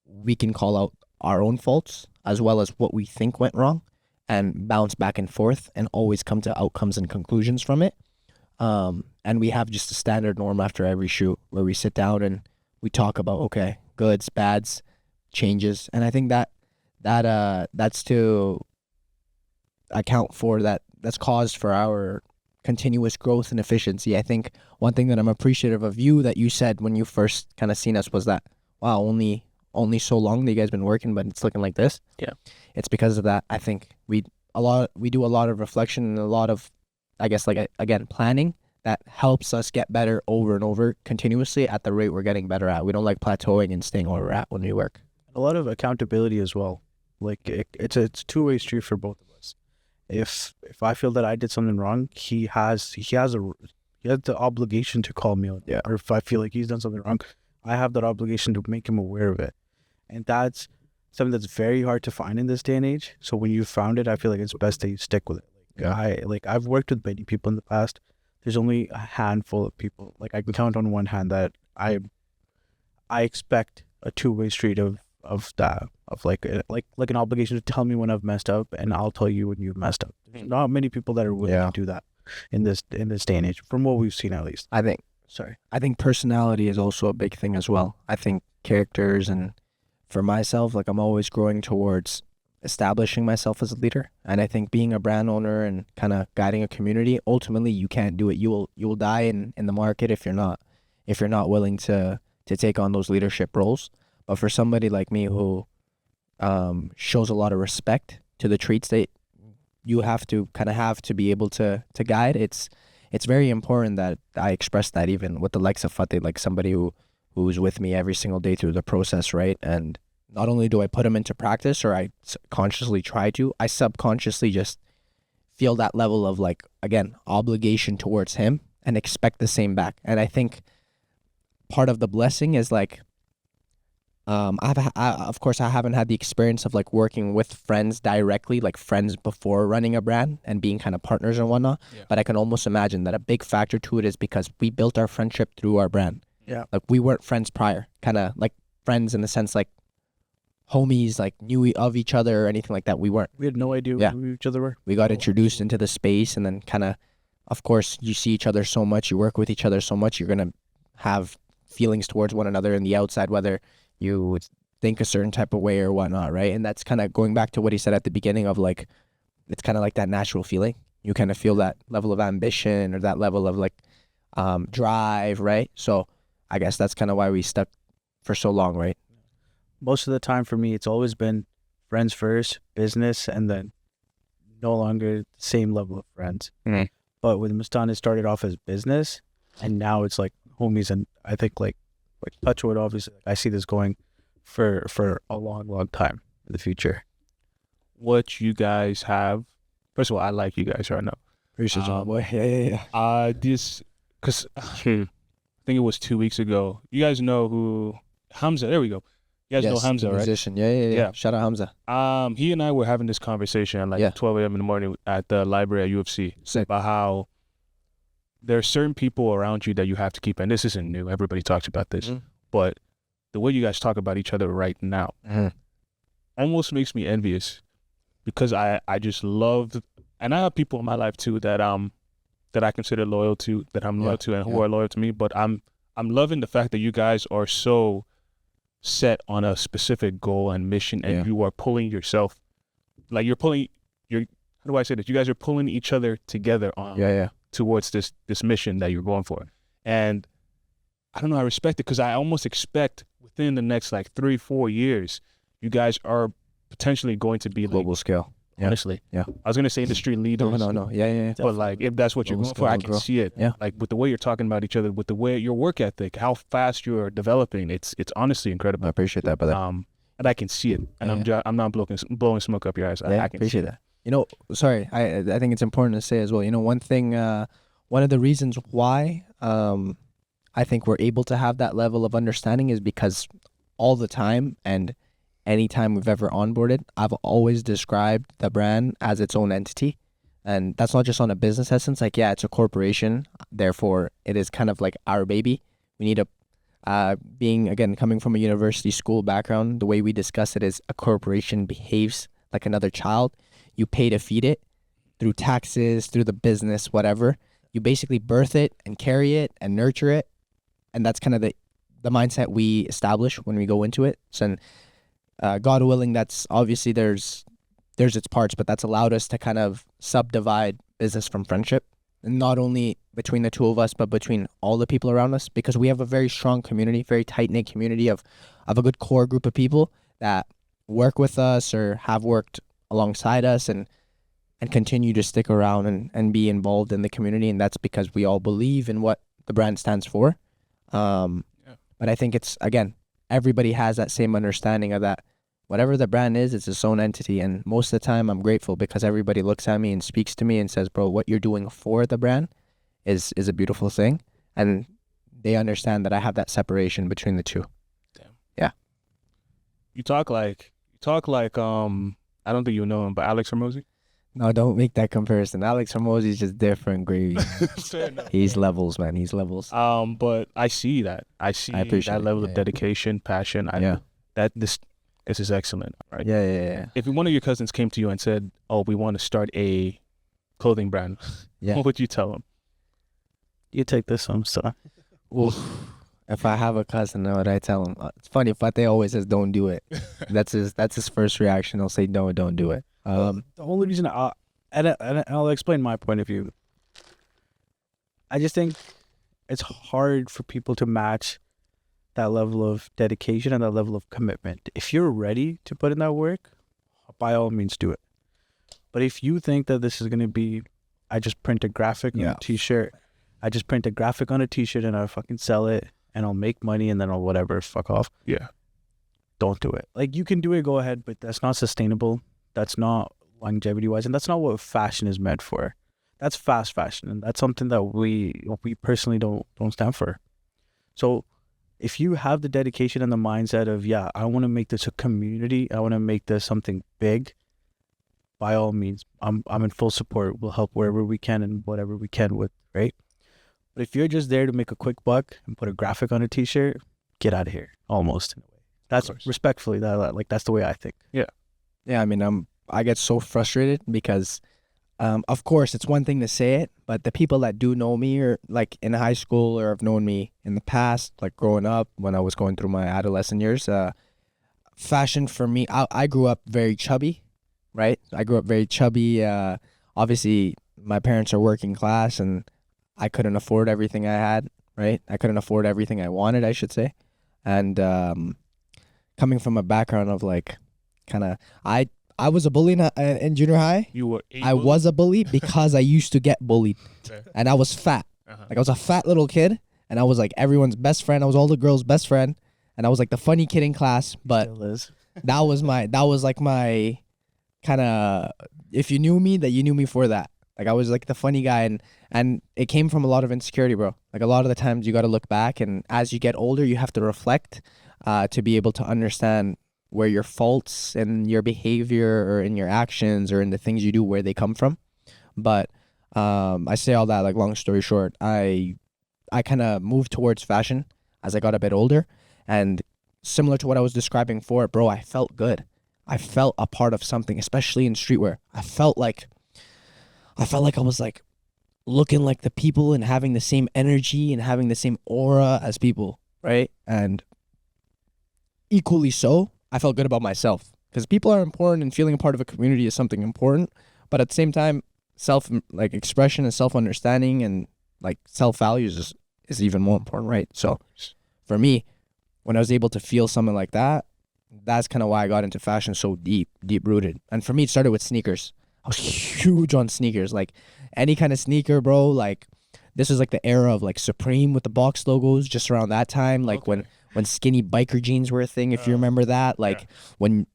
we can call out our own faults as well as what we think went wrong and bounce back and forth and always come to outcomes and conclusions from it. And we have just a standard norm after every shoot where we sit down and we talk about, okay, goods, bads, changes. And I think that's to account for that's caused for our continuous growth and efficiency. I think one thing that I'm appreciative of you that you said when you first kind of seen us was that, wow, only so long that you guys been working, but it's looking like this. Yeah. It's because of that. I think we do a lot of reflection and a lot of, I guess, like, again, planning that helps us get better over and over continuously at the rate we're getting better at. We don't like plateauing and staying where we're at when we work. A lot of accountability as well. Like it's a two-way street for both of us. If I feel that I did something wrong, he has the obligation to call me out. Yeah. Or if I feel like he's done something wrong, I have that obligation to make him aware of it. And that's something that's very hard to find in this day and age. So when you found it, I feel like it's best that you stick with it. I've worked with many people in the past. There's only a handful of people. Like I can count on one hand that I expect a two-way street of an obligation to tell me when I've messed up, and I'll tell you when you've messed up. There's not many people that are willing to do that in this day and age, from what we've seen at least. I think personality is also a big thing as well. I think characters, and for myself, like I'm always growing towards establishing myself as a leader. And I think being a brand owner and kind of guiding a community, ultimately you can't do it. You will die in the market if you're not willing to take on those leadership roles. But for somebody like me who shows a lot of respect to the traits that you have to be able to guide, it's very important that I express that even with the likes of Fateh, like somebody who's with me every single day through the process, right? And not only do I put them into practice, or I consciously try to, I subconsciously just feel that level of, like, again, obligation towards him and expect the same back. And I think part of the blessing is like, of course, I haven't had the experience of like working with friends directly, like friends before running a brand and being kind of partners and whatnot. Yeah. But I can almost imagine that a big factor to it is because we built our friendship through our brand. Yeah. Like we weren't friends prior, kind of like friends in the sense like homies, like knew of each other or anything like that. We weren't. We had no idea who each other were. We got introduced into the space, and then kind of course, you see each other so much, you work with each other so much, you're going to have feelings towards one another in the outside, whether you would think a certain type of way or whatnot, right? And that's kind of going back to what he said at the beginning of like, it's kind of like that natural feeling. You kind of feel that level of ambition or that level of like drive, right? So I guess that's kind of why we stuck for so long, right? Most of the time for me, it's always been friends first, business, and then no longer the same level of friends. Mm-hmm. But with Mustan, it started off as business, and now it's like homies. And I think like Touchwood, obviously, I see this going for a long, long time in the future. What you guys have, first of all, I like you guys right now. Appreciate you, boy. Yeah. This, because think it was 2 weeks ago. You guys know who Hamza? There we go. You guys know Yes, Hamza, the right? musician. Yeah. Yeah. Shout out Hamza. He and I were having this conversation at like Yeah. 12 a.m. in the morning at the library at UFC Sick. about how there are certain people around you that you have to keep, and this isn't new. Everybody talks about this, but the way you guys talk about each other right now almost makes me envious, because I just love, and I have people in my life too that I consider loyal to, that I'm loyal to, and who are loyal to me. But I'm loving the fact that you guys are so set on a specific goal and mission, and you are pulling yourself, like how do I say this? You guys are pulling each other together on towards this mission that you're going for. And I don't know, I respect it, because I almost expect within the next like 3-4 years, you guys are potentially going to be global scale. Honestly, I was gonna say industry leaders. No. Yeah. But like, if that's what you're going for, I can see it. Yeah. Like with the way you're talking about each other, with the way your work ethic, how fast you're developing, it's honestly incredible. I appreciate that, brother. And I can see it, and I'm not blowing smoke up your ass. I can appreciate that. You know, sorry, I think it's important to say as well. You know, one thing, one of the reasons why I think we're able to have that level of understanding is because all the time and anytime we've ever onboarded, I've always described the brand as its own entity. And that's not just on a business essence. Like, yeah, it's a corporation. Therefore, it is kind of like our baby. We need coming from a university school background, the way we discuss it is a corporation behaves like another child. You pay to feed it through taxes, through the business, whatever. You basically birth it and carry it and nurture it. And that's kind of the mindset we establish when we go into it. So, God willing, that's obviously there's its parts, but that's allowed us to kind of subdivide business from friendship, and not only between the two of us, but between all the people around us, because we have a very strong community, very tight-knit community of a good core group of people that work with us or have worked alongside us and continue to stick around and be involved in the community. And that's because we all believe in what the brand stands for. But I think it's, again, everybody has that same understanding of that whatever the brand is, it's its own entity. And most of the time I'm grateful because everybody looks at me and speaks to me and says, bro, what you're doing for the brand is a beautiful thing. And they understand that I have that separation between the two. Damn. Yeah. You talk like I don't think you know him, but Alex Hormozy? No, don't make that comparison. Alex Hormozy is just different gravy. He's levels, man. He's levels. But I see that. I appreciate that level of dedication, passion. This is excellent, right? Yeah. If one of your cousins came to you and said, "Oh, we want to start a clothing brand," what would you tell them? You take this one, son. If I have a cousin, what I tell him? It's funny. Fateh always says, "Don't do it." That's his first reaction. He'll say, "No, don't do it." The only reason I'll explain my point of view. I just think it's hard for people to match that level of dedication and that level of commitment. If you're ready to put in that work, by all means do it. But if you think that this is going to be, I just print a graphic on a t-shirt, and I'll fucking sell it and I'll make money and then I'll whatever, fuck off. Yeah. Don't do it. Like, you can do it, go ahead, but that's not sustainable. That's not longevity wise, and that's not what fashion is meant for. That's fast fashion, and that's something that we personally don't stand for. So if you have the dedication and the mindset of, I want to make this a community, I want to make this something big, by all means, I'm in full support. We'll help wherever we can and whatever we can with, right? But if you're just there to make a quick buck and put a graphic on a t-shirt, get out of here, almost, in a way. That's respectfully, that's the way I think. Yeah, I mean, I get so frustrated because, of course, it's one thing to say it, but the people that do know me, or like in high school, or have known me in the past, like growing up when I was going through my adolescent years, fashion for me, I grew up very chubby, right? I grew up very chubby. Obviously, my parents are working class, and I couldn't afford everything I had, right? I couldn't afford everything I wanted, I should say. And coming from a background of like, I was a bully in junior high. You were I was a bully because I used to get bullied. And I was fat. Like, I was a fat little kid, and I was like everyone's best friend. I was all the girls' best friend, and I was like the funny kid in class. But that was like my kind of, if you knew me, that you knew me for that. Like I was like the funny guy, and it came from a lot of insecurity, bro. Like a lot of the times you got to look back, and as you get older, you have to reflect, to be able to understand where your faults in your behavior or in your actions or in the things you do, where they come from. But I say all that, like, long story short, I kind of moved towards fashion as I got a bit older, and similar to what I was describing for it, bro, I felt good. I felt a part of something, especially in streetwear. I felt like I was like looking like the people and having the same energy and having the same aura as people, right? And equally so, I felt good about myself, because people are important and feeling a part of a community is something important, but at the same time, self like expression and self understanding and like self values is even more important, right? So for me, when I was able to feel something like that, that's kind of why I got into fashion so deep rooted. And for me, it started with sneakers. I was huge on sneakers, like any kind of sneaker, bro. Like this was like the era of like Supreme with the box logos, just around that time, like when skinny biker jeans were a thing, if you remember that, like when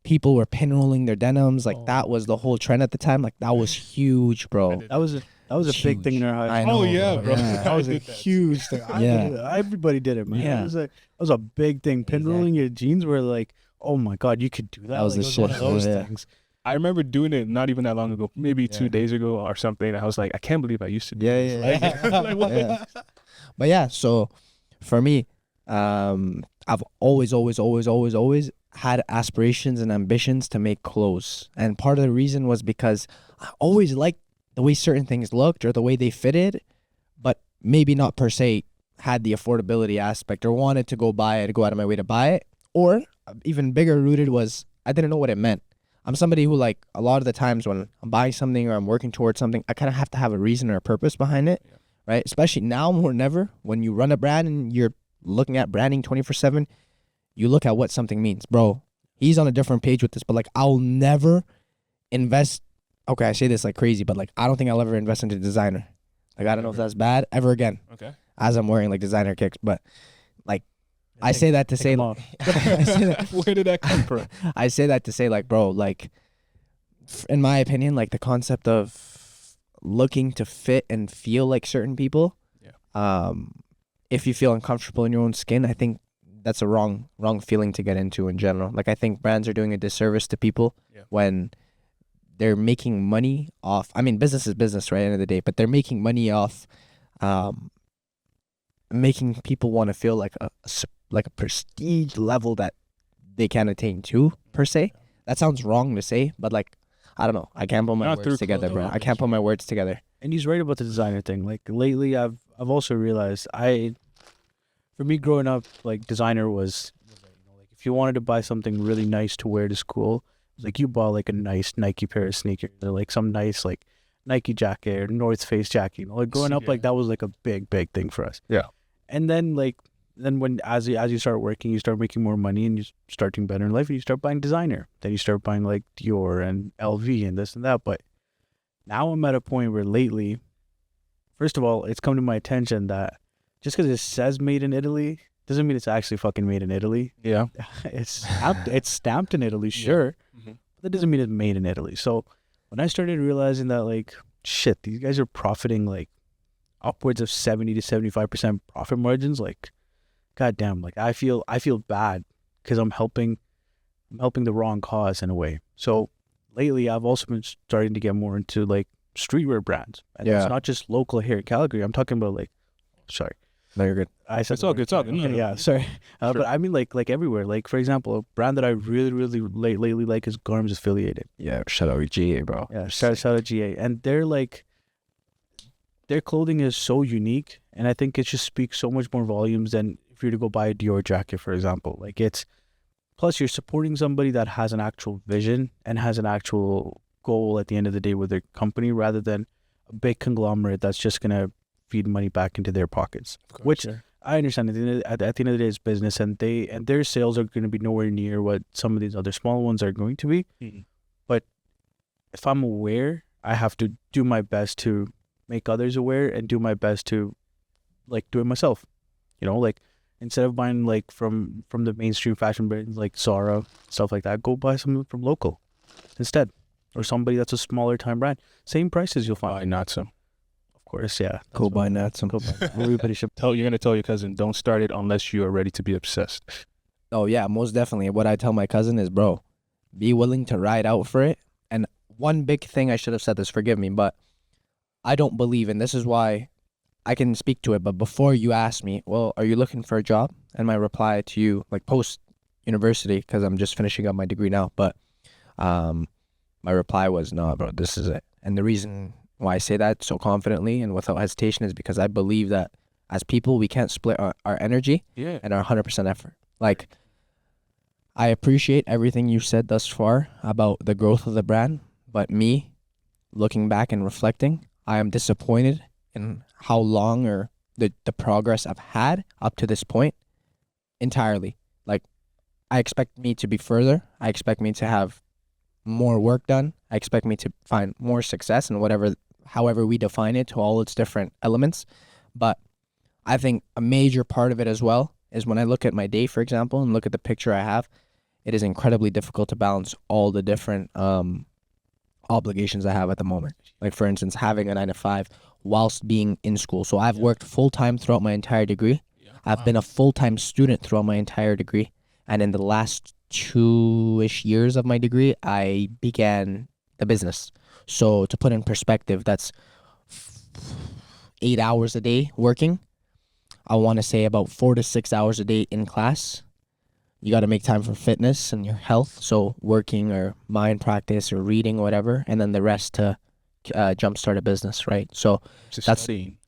people were pinrolling their denims, like that was the whole trend at the time. Like that was huge, bro. That was a big thing in our house. I know, yeah, bro. Yeah. That was a huge thing. Everybody did it, man. Yeah. That was a big thing. Pinrolling your jeans were like, oh my god, you could do that. That was like, the it was one shit. of those Yeah. things. I remember doing it not even that long ago, maybe 2 days ago or something. I was like, I can't believe I used to do this. Like, what? Yeah. But yeah, so for me, I've always had aspirations and ambitions to make clothes. And part of the reason was because I always liked the way certain things looked or the way they fitted, but maybe not per se had the affordability aspect or wanted to go buy it, go out of my way to buy it. Or even bigger rooted was I didn't know what it meant. I'm somebody who, like, a lot of the times when I'm buying something or I'm working towards something, I kind of have to have a reason or a purpose behind it, right? Especially now more than ever, when you run a brand and you're looking at branding 24/7, you look at what something means. Bro, he's on a different page with this, but like I'll never invest. Okay, I say this like crazy, but like I don't think I'll ever invest into designer. Like I don't know if that's bad ever again. Okay. As I'm wearing like designer kicks, but like I say that to say, them off. I say that, Where did that come from? I say that to say, like, bro, like in my opinion, like the concept of looking to fit and feel like certain people, if you feel uncomfortable in your own skin, I think that's a wrong feeling to get into in general. Like I think brands are doing a disservice to people when they're making money off. I mean, business is business, right? At the end of the day, but they're making money off, making people want to feel like a prestige level that they can't attain to per se. That sounds wrong to say, but like I don't know. I can't put my Not words through together, bro. I can't put my words together. And he's right about the designer thing. Like lately, I've also realized for me growing up, like designer was, like if you wanted to buy something really nice to wear to school, it was like you bought like a nice Nike pair of sneakers or like some nice like Nike jacket or North Face jacket. You know, like growing up, like that was like a big thing for us. Yeah. And then when as you start working, you start making more money and you start doing better in life, and you start buying designer. Then you start buying like Dior and LV and this and that. But now I'm at a point where lately, first of all, it's come to my attention that just because it says made in Italy doesn't mean it's actually fucking made in Italy. Yeah. It's stamped in Italy, sure, but that doesn't mean it's made in Italy. So when I started realizing that, like, shit, these guys are profiting like upwards of 70 to 75% profit margins, like, goddamn, like I feel bad because I'm helping the wrong cause in a way. So lately, I've also been starting to get more into like streetwear brands, and it's not just local here in Calgary. I'm talking about like, sorry, No, you're good. It's all good. It's all good. No, no. Yeah, sorry, but I mean like everywhere. Like for example, a brand that I really lately like is Garms Affiliated. Yeah, shout out GA, bro. Yeah, shout out GA, and they're like, their clothing is so unique, and I think it just speaks so much more volumes than if you were to go buy a Dior jacket, for example. Like it's, plus you're supporting somebody that has an actual vision and has an actual goal at the end of the day with their company, rather than a big conglomerate that's just gonna feed money back into their pockets. Which I understand at the end of the day, it's business, and their sales are going to be nowhere near what some of these other small ones are going to be. Mm-hmm. But if I'm aware, I have to do my best to make others aware and do my best to like do it myself. You know, like instead of buying like from the mainstream fashion brands like Zara, stuff like that, go buy something from local instead. or somebody that's a smaller time brand, same prices you'll Buy find. Natsum. Of course, yeah. Go buy Natsum. Go buy. Everybody should. You're gonna tell your cousin, don't start it unless you are ready to be obsessed. Oh yeah, most definitely. What I tell my cousin is, bro, be willing to ride out for it. And one big thing I should have said this, forgive me, but I don't believe, and this is why I can speak to it. But before you ask me, well, are you looking for a job? And my reply to you, like post university, because I'm just finishing up my degree now. But my reply was, no, bro, this is it. And the reason why I say that so confidently and without hesitation is because I believe that as people, we can't split our energy Yeah. and our 100% effort. Like, I appreciate everything you said thus far about the growth of the brand, but me, looking back and reflecting, I am disappointed in how long or the progress I've had up to this point entirely. Like, I expect me to be further. I expect me to have more work done. I expect me to find more success in however we define it, to all its different elements. But I think a major part of it as well is when I look at my day, for example, and look at the picture I have, it is incredibly difficult to balance all the different obligations I have at the moment. Like, for instance, having a 9 to 5 whilst being in school. So I've worked full-time throughout my entire degree. I've been a full-time student throughout my entire degree. And in the last 2-ish years of my degree, I began the business. So to put in perspective, that's 8 hours a day working. I want to say about 4 to 6 hours a day in class. You got to make time for fitness and your health. So working or mind practice or reading or whatever. And then the rest to jumpstart a business, right? So that's studying.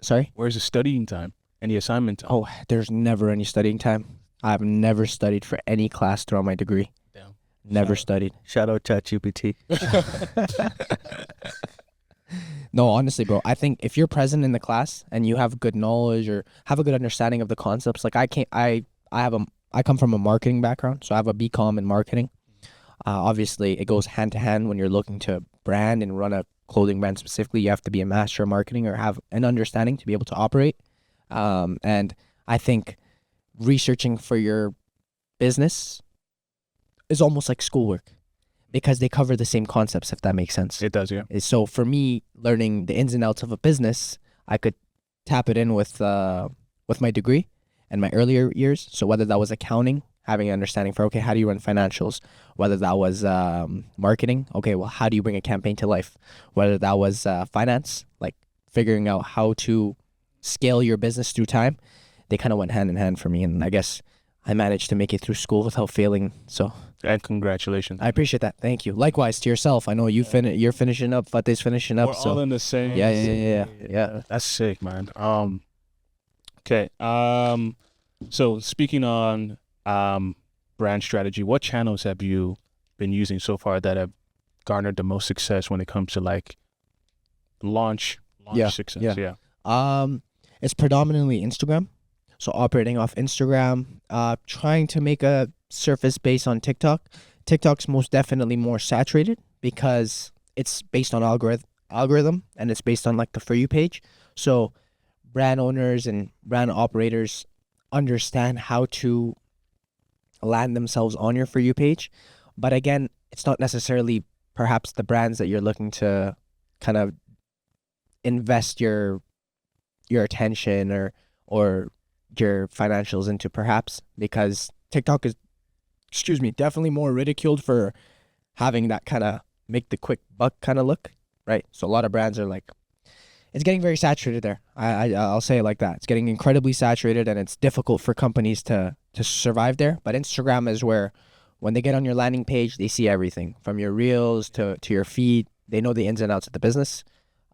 Sorry? Where's the studying time? Any assignment time? Oh, there's never any studying time. I've never studied for any class throughout my degree. Damn. Never studied. Shout out ChatGPT. No, honestly, bro, I think if you're present in the class and you have good knowledge or have a good understanding of the concepts, like I come from a marketing background, so I have a BCom in marketing. Obviously, it goes hand to hand when you're looking to brand and run a clothing brand specifically. You have to be a master of marketing or have an understanding to be able to operate. And I think researching for your business is almost like schoolwork because they cover the same concepts, if that makes sense. It does, yeah. So for me, learning the ins and outs of a business, I could tap it in with my degree and my earlier years. So whether that was accounting, having an understanding for, okay, how do you run financials? Whether that was marketing, okay, well, how do you bring a campaign to life? Whether that was finance, like figuring out how to scale your business through time, they kind of went hand in hand for me. And I guess I managed to make it through school without failing. So And congratulations. I appreciate that. Thank you. Likewise to yourself. I know you're finishing up. Fateh's finishing up. We're So all in the same. yeah. That's sick, man. Okay. So speaking on brand strategy, what channels have you been using so far that have garnered the most success when it comes to like launch success? Yeah. It's predominantly Instagram. So operating off Instagram, trying to make a surface base on TikTok. TikTok's most definitely more saturated because it's based on algorithm and it's based on like the For You page. So brand owners and brand operators understand how to land themselves on your For You page. But again, it's not necessarily perhaps the brands that you're looking to kind of invest your attention or your financials into, perhaps, because TikTok is definitely more ridiculed for having that kind of make the quick buck kind of look, right? So a lot of brands are like, it's getting very saturated there. I'll say it like that. It's getting incredibly saturated and it's difficult for companies to survive there. But Instagram is where when they get on your landing page, they see everything from your reels to your feed. They know the ins and outs of the business.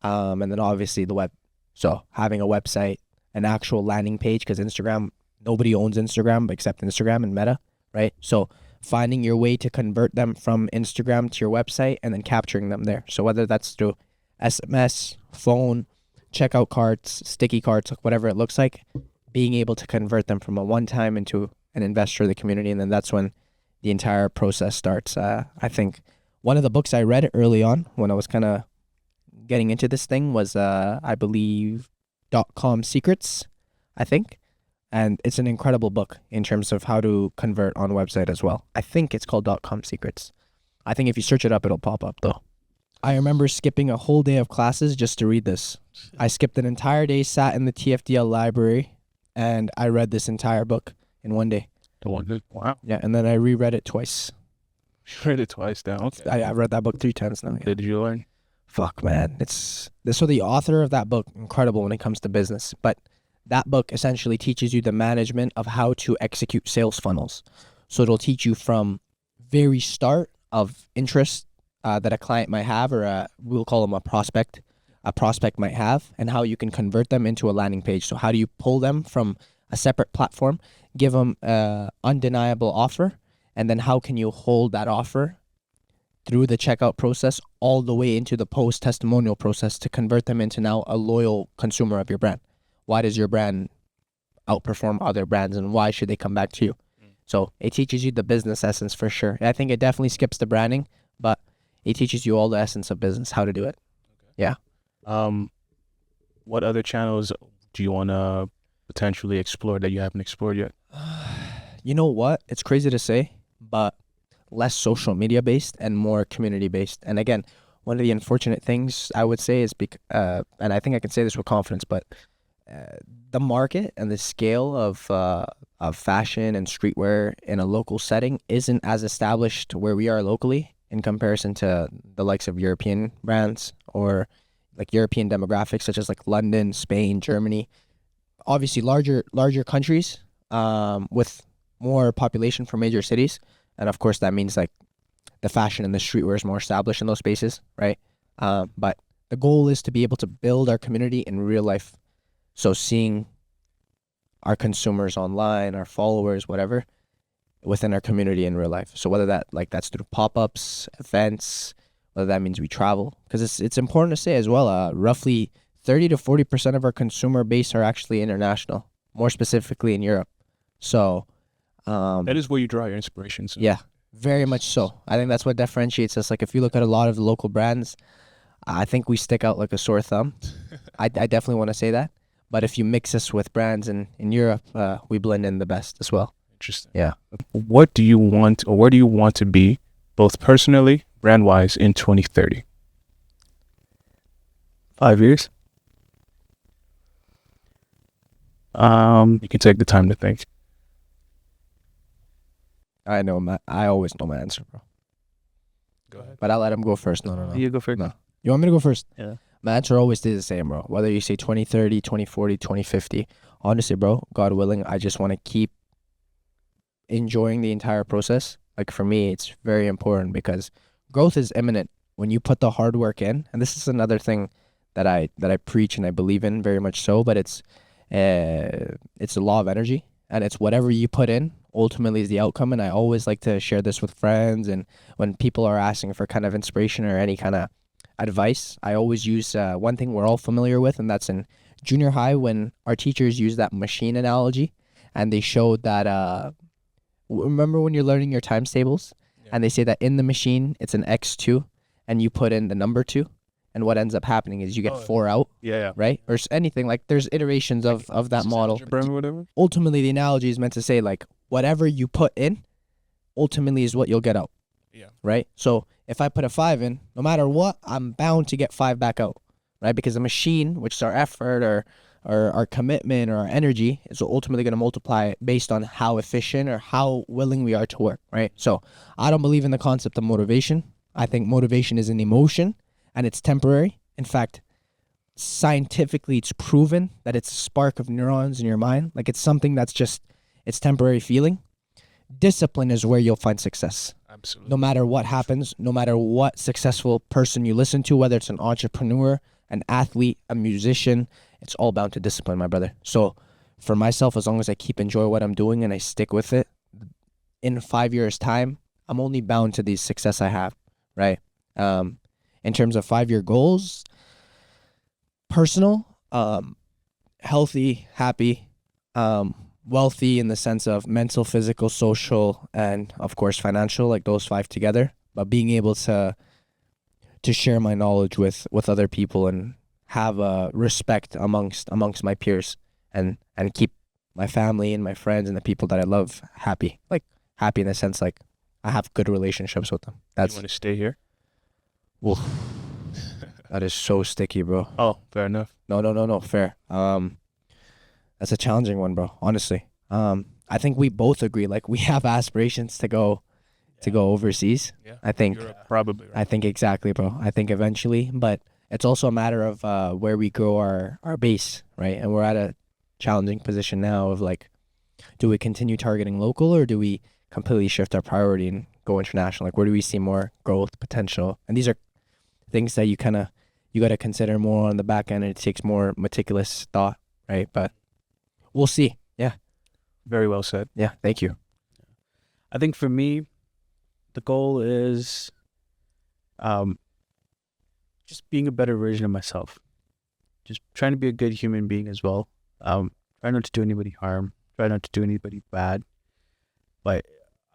And then obviously the web. So having a website, an actual landing page, because Instagram, nobody owns Instagram except Instagram and Meta, right? So finding your way to convert them from Instagram to your website and then capturing them there. So whether that's through SMS, phone, checkout carts, sticky carts, whatever it looks like, being able to convert them from a one-time into an investor of the community, and then that's when the entire process starts. I think one of the books I read early on when I was kind of getting into this thing was, I believe, .com Secrets, I think. And it's an incredible book in terms of how to convert on website as well. I think it's called .com Secrets. I think if you search it up, it'll pop up though. I remember skipping a whole day of classes just to read this. I skipped an entire day, sat in the TFDL library, and I read this entire book in one day. The one. Wow. Yeah, and then I reread it twice. You read it twice now. Okay. I've read that book 3 times now. Yeah. Did you learn? Fuck, man. So the author of that book, incredible when it comes to business. But that book essentially teaches you the management of how to execute sales funnels. So it'll teach you from very start of interest that a client might have, or we'll call them a prospect might have, and how you can convert them into a landing page. So how do you pull them from a separate platform, give them an undeniable offer, and then how can you hold that offer through the checkout process all the way into the post-testimonial process to convert them into now a loyal consumer of your brand? Why does your brand outperform other brands, and why should they come back to you? So it teaches you the business essence for sure. I think it definitely skips the branding, but it teaches you all the essence of business, how to do it. Yeah. What other channels do you want to potentially explore that you haven't explored yet? You know what? It's crazy to say, but less social media based and more community based. And again, one of the unfortunate things I would say is, and I think I can say this with confidence, but the market and the scale of fashion and streetwear in a local setting isn't as established where we are locally in comparison to the likes of European brands or like European demographics such as like London, Spain, Germany. Obviously larger countries with more population from major cities. And of course that means like the fashion and the streetwear is more established in those spaces, right? But the goal is to be able to build our community in real life. So seeing our consumers online, our followers, whatever, within our community in real life. So whether that's through pop-ups, events, whether that means we travel, because it's important to say as well, roughly 30 to 40% of our consumer base are actually international, more specifically in Europe. So that is where you draw your inspiration. So. Yeah, very much so. I think that's what differentiates us. Like if you look at a lot of the local brands, I think we stick out like a sore thumb. I definitely want to say that. But if you mix us with brands in Europe, we blend in the best as well. Interesting. Yeah. What do you want, or where do you want to be, both personally, brand-wise, in 2030? 5 years. You can take the time to think. I know, I always know my answer, bro. Go ahead. But I'll let him go first. No. You go first. No. You want me to go first? Yeah. My answer always stays the same, bro. Whether you say 2030, 2040, 2050. Honestly, bro, God willing, I just want to keep enjoying the entire process. Like for me, it's very important because growth is imminent when you put the hard work in. And this is another thing that I preach and I believe in very much so, but it's the law of energy, and it's whatever you put in ultimately is the outcome. And I always like to share this with friends, and when people are asking for kind of inspiration or any kind of advice, I always use one thing we're all familiar with, and that's in junior high when our teachers use that machine analogy, and they showed that remember when you're learning your times tables, and they say that in the machine it's an x2 and you put in the number 2, and what ends up happening is you get 4 out, right? Or anything, like there's iterations of that model. Whatever. Ultimately the analogy is meant to say like whatever you put in ultimately is what you'll get out. Yeah. Right? So if I put a 5 in, no matter what, I'm bound to get 5 back out, right? Because the machine, which is our effort or our commitment or our energy, is ultimately going to multiply it based on how efficient or how willing we are to work, right? So I don't believe in the concept of motivation. I think motivation is an emotion and it's temporary. In fact, scientifically, it's proven that it's a spark of neurons in your mind. Like it's something that's just, it's temporary feeling. Discipline is where you'll find success. Absolutely. No matter what happens, no matter what successful person you listen to, whether it's an entrepreneur, an athlete, a musician, it's all bound to discipline, my brother. So for myself, as long as I keep enjoying what I'm doing and I stick with it, in 5 years' time, I'm only bound to the success I have, right? In terms of 5-year goals, personal, healthy, happy, wealthy in the sense of mental, physical, social, and of course financial, like those 5 together, but being able to share my knowledge with other people and have respect amongst my peers, and keep my family and my friends and the people that I love happy. Like happy in the sense like I have good relationships with them. You That's want to stay here? Oof, that is so sticky, bro. Oh, fair enough. No, fair. That's a challenging one, bro. Honestly. I think we both agree. Like we have aspirations to go overseas. Yeah. I think Europe, probably. Right? I think exactly, bro. I think eventually, but it's also a matter of where we grow our base, right? And we're at a challenging position now of like, do we continue targeting local or do we completely shift our priority and go international? Like, where do we see more growth potential? And these are things that you got to consider more on the back end. And it takes more meticulous thought, right? But we'll see. Yeah, Very well said. yeah. Thank you. I think for me, the goal is just being a better version of myself. Just trying to be a good human being as well. Try not to do anybody harm. Try not to do anybody bad. But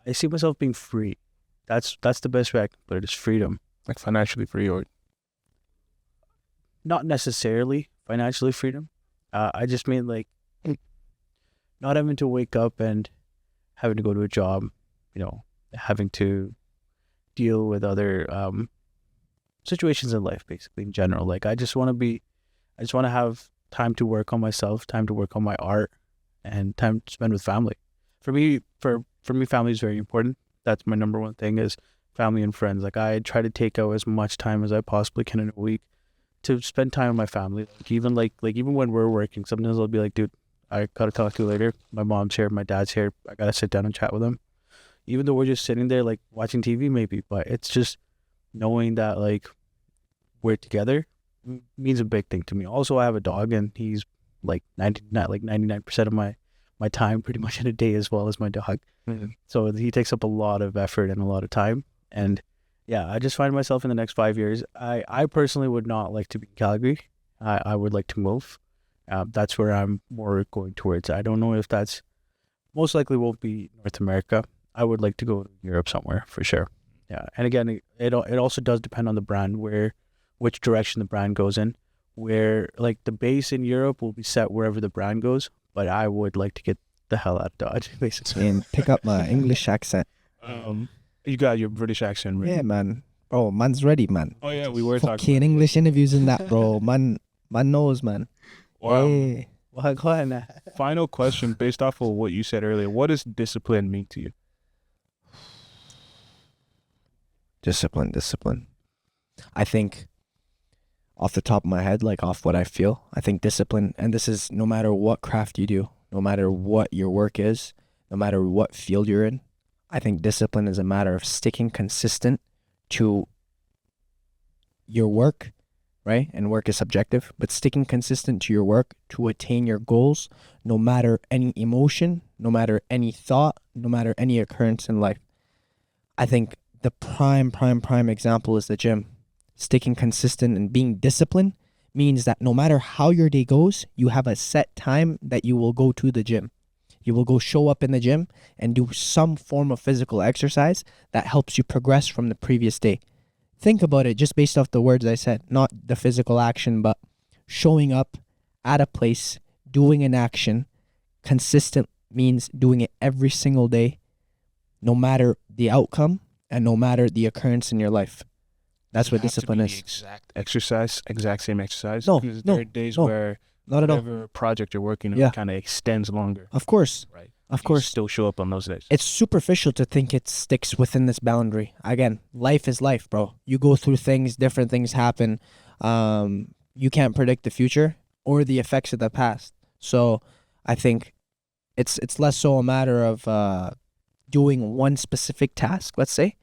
I see myself being free. That's the best way I can put it, is freedom. Like financially free, or Not necessarily financially freedom. I just mean like not having to wake up and having to go to a job, having to deal with other situations in life, basically in general. Like I just want to have time to work on myself, time to work on my art, and time to spend with family. For me, family is very important. That's my number one thing, is family and friends. Like I try to take out as much time as I possibly can in a week to spend time with my family. Like even when we're working, sometimes I'll be like, dude, I gotta talk to you later. My mom's here, my dad's here. I gotta sit down and chat with them. Even though we're just sitting there like watching TV maybe, but it's just knowing that like we're together means a big thing to me. Also, I have a dog, and he's like 99% of my time pretty much in a day, as well as my dog. Mhm. So he takes up a lot of effort and a lot of time. And yeah, I just find myself in the next 5 years. I personally would not like to be in Calgary. I would like to move. That's where I'm more going towards. I don't know if that's most likely won't be North America. I would like to go to Europe somewhere for sure. Yeah, and again, it also does depend on the brand, which direction the brand goes in. Where like the base in Europe will be set wherever the brand goes, but I would like to get the hell out of Dodge, basically. And pick up my English accent. You got your British accent, right? Yeah, man. Bro, man's ready, man. Oh yeah, we were talking. Fucking English interviews in that, bro. Man knows, man. Hey. Well, go ahead. Final question, based off of what you said earlier. What does discipline mean to you? Discipline. I think off the top of my head, like off what I feel, I think discipline, and this is no matter what craft you do, no matter what your work is, no matter what field you're in, I think discipline is a matter of sticking consistent to your work, right? And work is subjective, but sticking consistent to your work to attain your goals, no matter any emotion, no matter any thought, no matter any occurrence in life. I think the prime example is the gym. Sticking consistent and being disciplined means that no matter how your day goes, you have a set time that you will go to the gym. You will go show up in the gym and do some form of physical exercise that helps you progress from the previous day. Think about it just based off the words I said, not the physical action, but showing up at a place, doing an action. Consistent means doing it every single day, no matter the outcome and no matter the occurrence in your life. That's what discipline is. Exact same exercise. No, Because no, there are days no, where not at all. whatever project you're working on Yeah. kind of extends longer, Of course, right? of You course. still show up on those days. It's superficial to think it sticks within this boundary. Again, life is life, bro. You go through things, different things happen. You can't predict the future or the effects of the past. So I think it's less so a matter of doing one specific task, let's say.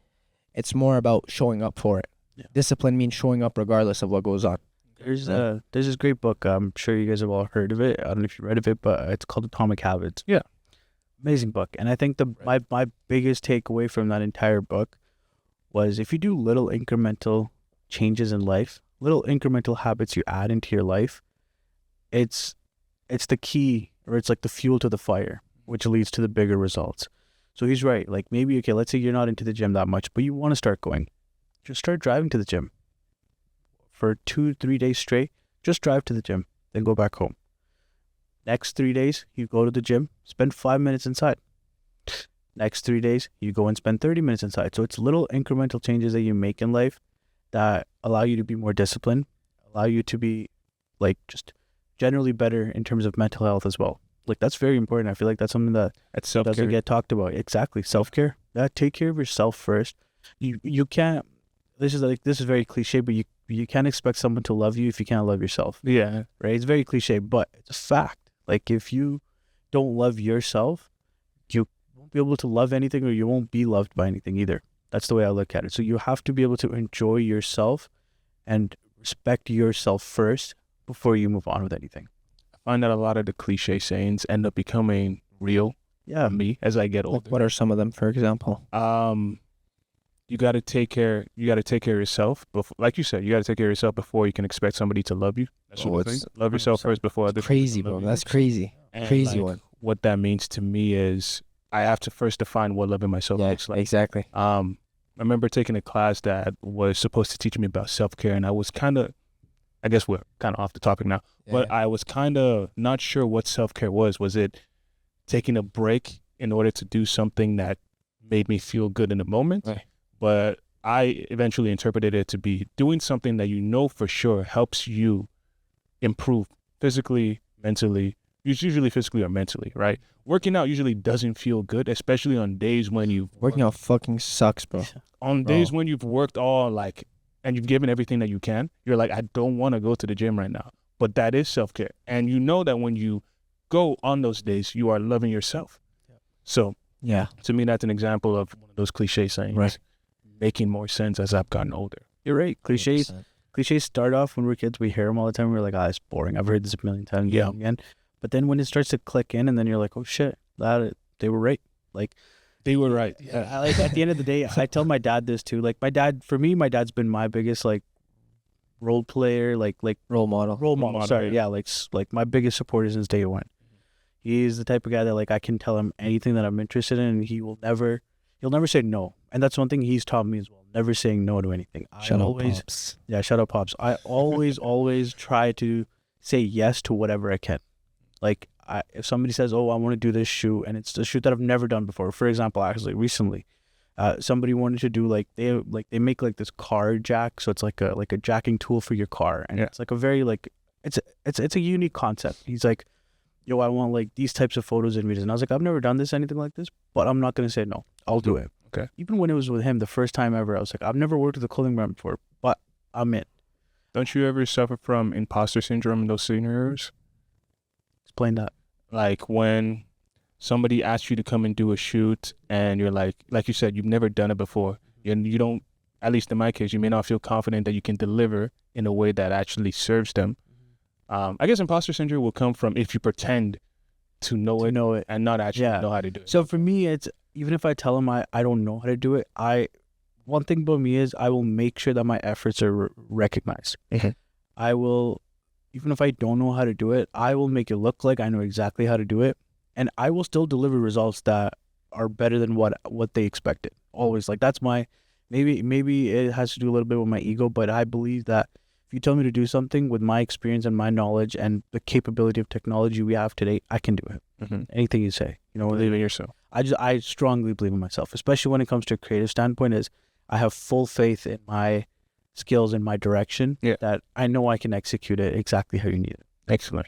It's more about showing up for it. Yeah. Discipline means showing up regardless of what goes on. There's this great book. I'm sure you guys have all heard of it. I don't know if you read of it, but it's called Atomic Habits. Yeah. Amazing book. And I think my biggest takeaway from that entire book was, if you do little incremental changes in life, little incremental habits you add into your life, it's the key, or it's like the fuel to the fire, which leads to the bigger results. So he's right. Like maybe, okay, let's say you're not into the gym that much, but you want to start going. Just start driving to the gym. For 2-3 days straight, just drive to the gym, then go back home. Next 3 days, you go to the gym, spend 5 minutes inside. Next 3 days, you go and spend 30 minutes inside. So it's little incremental changes that you make in life that allow you to be more disciplined, allow you to be like just generally better in terms of mental health as well. Like that's very important. I feel like that's something that That's self doesn't care. get talked about. Exactly. Self-care. Take care of yourself first. You can't, this is very cliche, but you can't expect someone to love you if you can't love yourself. Yeah. Right? It's very cliche, but it's a fact. Like if you don't love yourself, you won't be able to love anything, or you won't be loved by anything either. That's the way I look at it. So you have to be able to enjoy yourself and respect yourself first before you move on with anything. I find that a lot of the cliche sayings end up becoming real Yeah. for me as I get older. Like, what are some of them, for example? You got to take care. You got to take care of yourself. Like you said, you got to take care of yourself before you can expect somebody to love you. That's Oh, what I it's think. Love yourself 100%. first before It's others. crazy, love bro. you. That's crazy. And, Crazy like, one. What that means to me is I have to first define what loving myself Yeah, looks like. exactly. I remember taking a class that was supposed to teach me about self-care, and I was kind of, I guess we're kind of off the topic now, but I was kind of not sure what self-care was. Was it taking a break in order to do something that made me feel good in the moment? Right. But I eventually interpreted it to be doing something that you know for sure helps you improve physically, mentally. It's usually physically or mentally, right? Working out usually doesn't feel good, especially on days when you've Working out fucking sucks, bro. on Bro. days when you've worked all like and you've given everything that you can. You're like, I don't want to go to the gym right now, but that is self-care, and you know that when you go on those days, you are loving yourself. So Yeah. to me, that's an example of one of those cliche sayings Right. making more sense as I've gotten older. You're right. Cliches 100%. start off when we're kids. We hear them all the time. We're like, it's boring. I've heard this a million times. Yeah. Again. But then when it starts to click in, and then you're like, oh shit, they were right. Like, They were right. Yeah. like at the end of the day, I tell my dad this too. Like my dad's been my biggest like role player, like Role model. role model. model, Sorry, yeah. yeah, like my biggest supporter since day one. He's the type of guy that like I can tell him anything that I'm interested in, and he'll never say no. And that's one thing he's taught me as well. Never saying no to anything. Shut I up, always, pops. yeah, shut up, pops. I always try to say yes to whatever I can. Like if somebody says, "Oh, I want to do this shoot," and it's a shoot that I've never done before. For example, actually recently, somebody wanted to do they make like this car jack, so it's like a jacking tool for your car, and Yeah. it's like a very like it's a unique concept. He's like, "Yo, I want like these types of photos and videos," and I was like, "I've never done anything like this, but I'm not gonna say no. I'll do it." Okay. Even when it was with him the first time ever, I was like, "I've never worked with a clothing brand before, but I'm in." Don't you ever suffer from imposter syndrome in those scenarios? Explain that. Like when somebody asks you to come and do a shoot and you're like you said, you've never done it before. You don't, at least in my case, you may not feel confident that you can deliver in a way that actually serves them. I guess imposter syndrome will come from if you pretend to know To it know it. and not actually Yeah. know how to do it. So for me, it's even if I tell him I don't know how to do it, one thing about me is I will make sure that my efforts are recognized. Mhm. I will, even if I don't know how to do it, I will make it look like I know exactly how to do it, and I will still deliver results that are better than what they expected. Always, like that's my maybe it has to do a little bit with my ego, but I believe that if you tell me to do something with my experience and my knowledge and the capability of technology we have today, I can do it. Mhm. Anything you say, Believe in yourself. I strongly believe in myself, especially when it comes to a creative standpoint. Is I have full faith in my skills and my direction. Yeah. That I know I can execute it exactly how you need it. Excellent.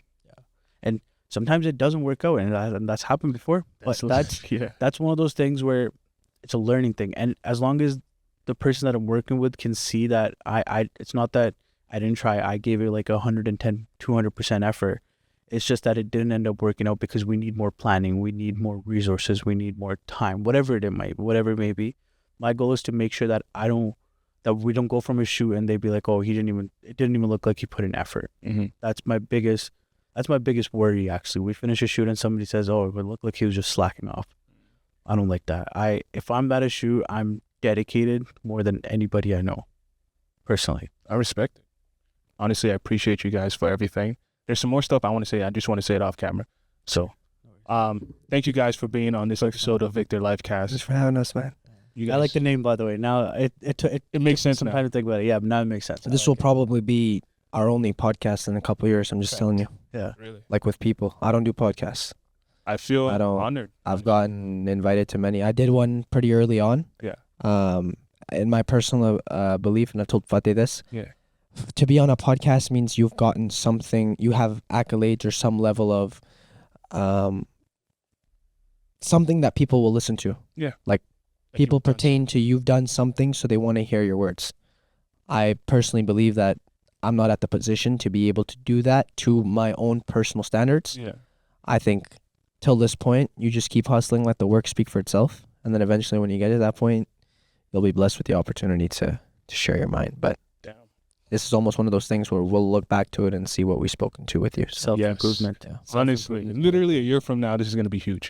Sometimes it doesn't work out, and that's happened before. But that's yeah. that's one of those things where it's a learning thing, and as long as the person that I'm working with can see that it's not that I didn't try, I gave it like 110, 200% effort. It's just that it didn't end up working out because we need more planning, we need more resources, we need more time, whatever it may be. My goal is to make sure that we don't go from a shoot and they'd be like, oh, it didn't even look like he put in effort. Mm-hmm. That's my biggest worry, actually. We finish a shoot and somebody says, oh, it would look like he was just slacking off. I don't like that. If I'm at a shoot, I'm dedicated more than anybody I know, personally. I respect it. Honestly, I appreciate you guys for everything. There's some more stuff I want to say. I just want to say it off camera. So, thank you guys for being on this episode of Victor Lifecast. Thanks for having us, man. You guys, I like the name, by the way. Now it makes sense some now. time to think about it. Yeah, but now it makes sense. I This like will it. probably be our only podcast in a couple of years. I'm just telling you, Yeah. Really? like with people. I don't do podcasts. I feel I don't- honored. I've gotten invited to many. I did one pretty early on. Yeah. In my personal belief, and I told Fateh this, Yeah. to be on a podcast means you've gotten something, you have accolades or some level of something that people will listen to. Yeah. Like That people you've done pertain to you've done something, so they want to hear your words. I personally believe that I'm not at the position to be able to do that to my own personal standards. Yeah. I think till this point, you just keep hustling, let the work speak for itself. And then eventually when you get to that point, you'll be blessed with the opportunity to share your mind. But Damn. this is almost one of those things where we'll look back to it and see what we've spoken to with you. So Self-improvement. yeah. Honestly, literally a year from now, this is going to be huge.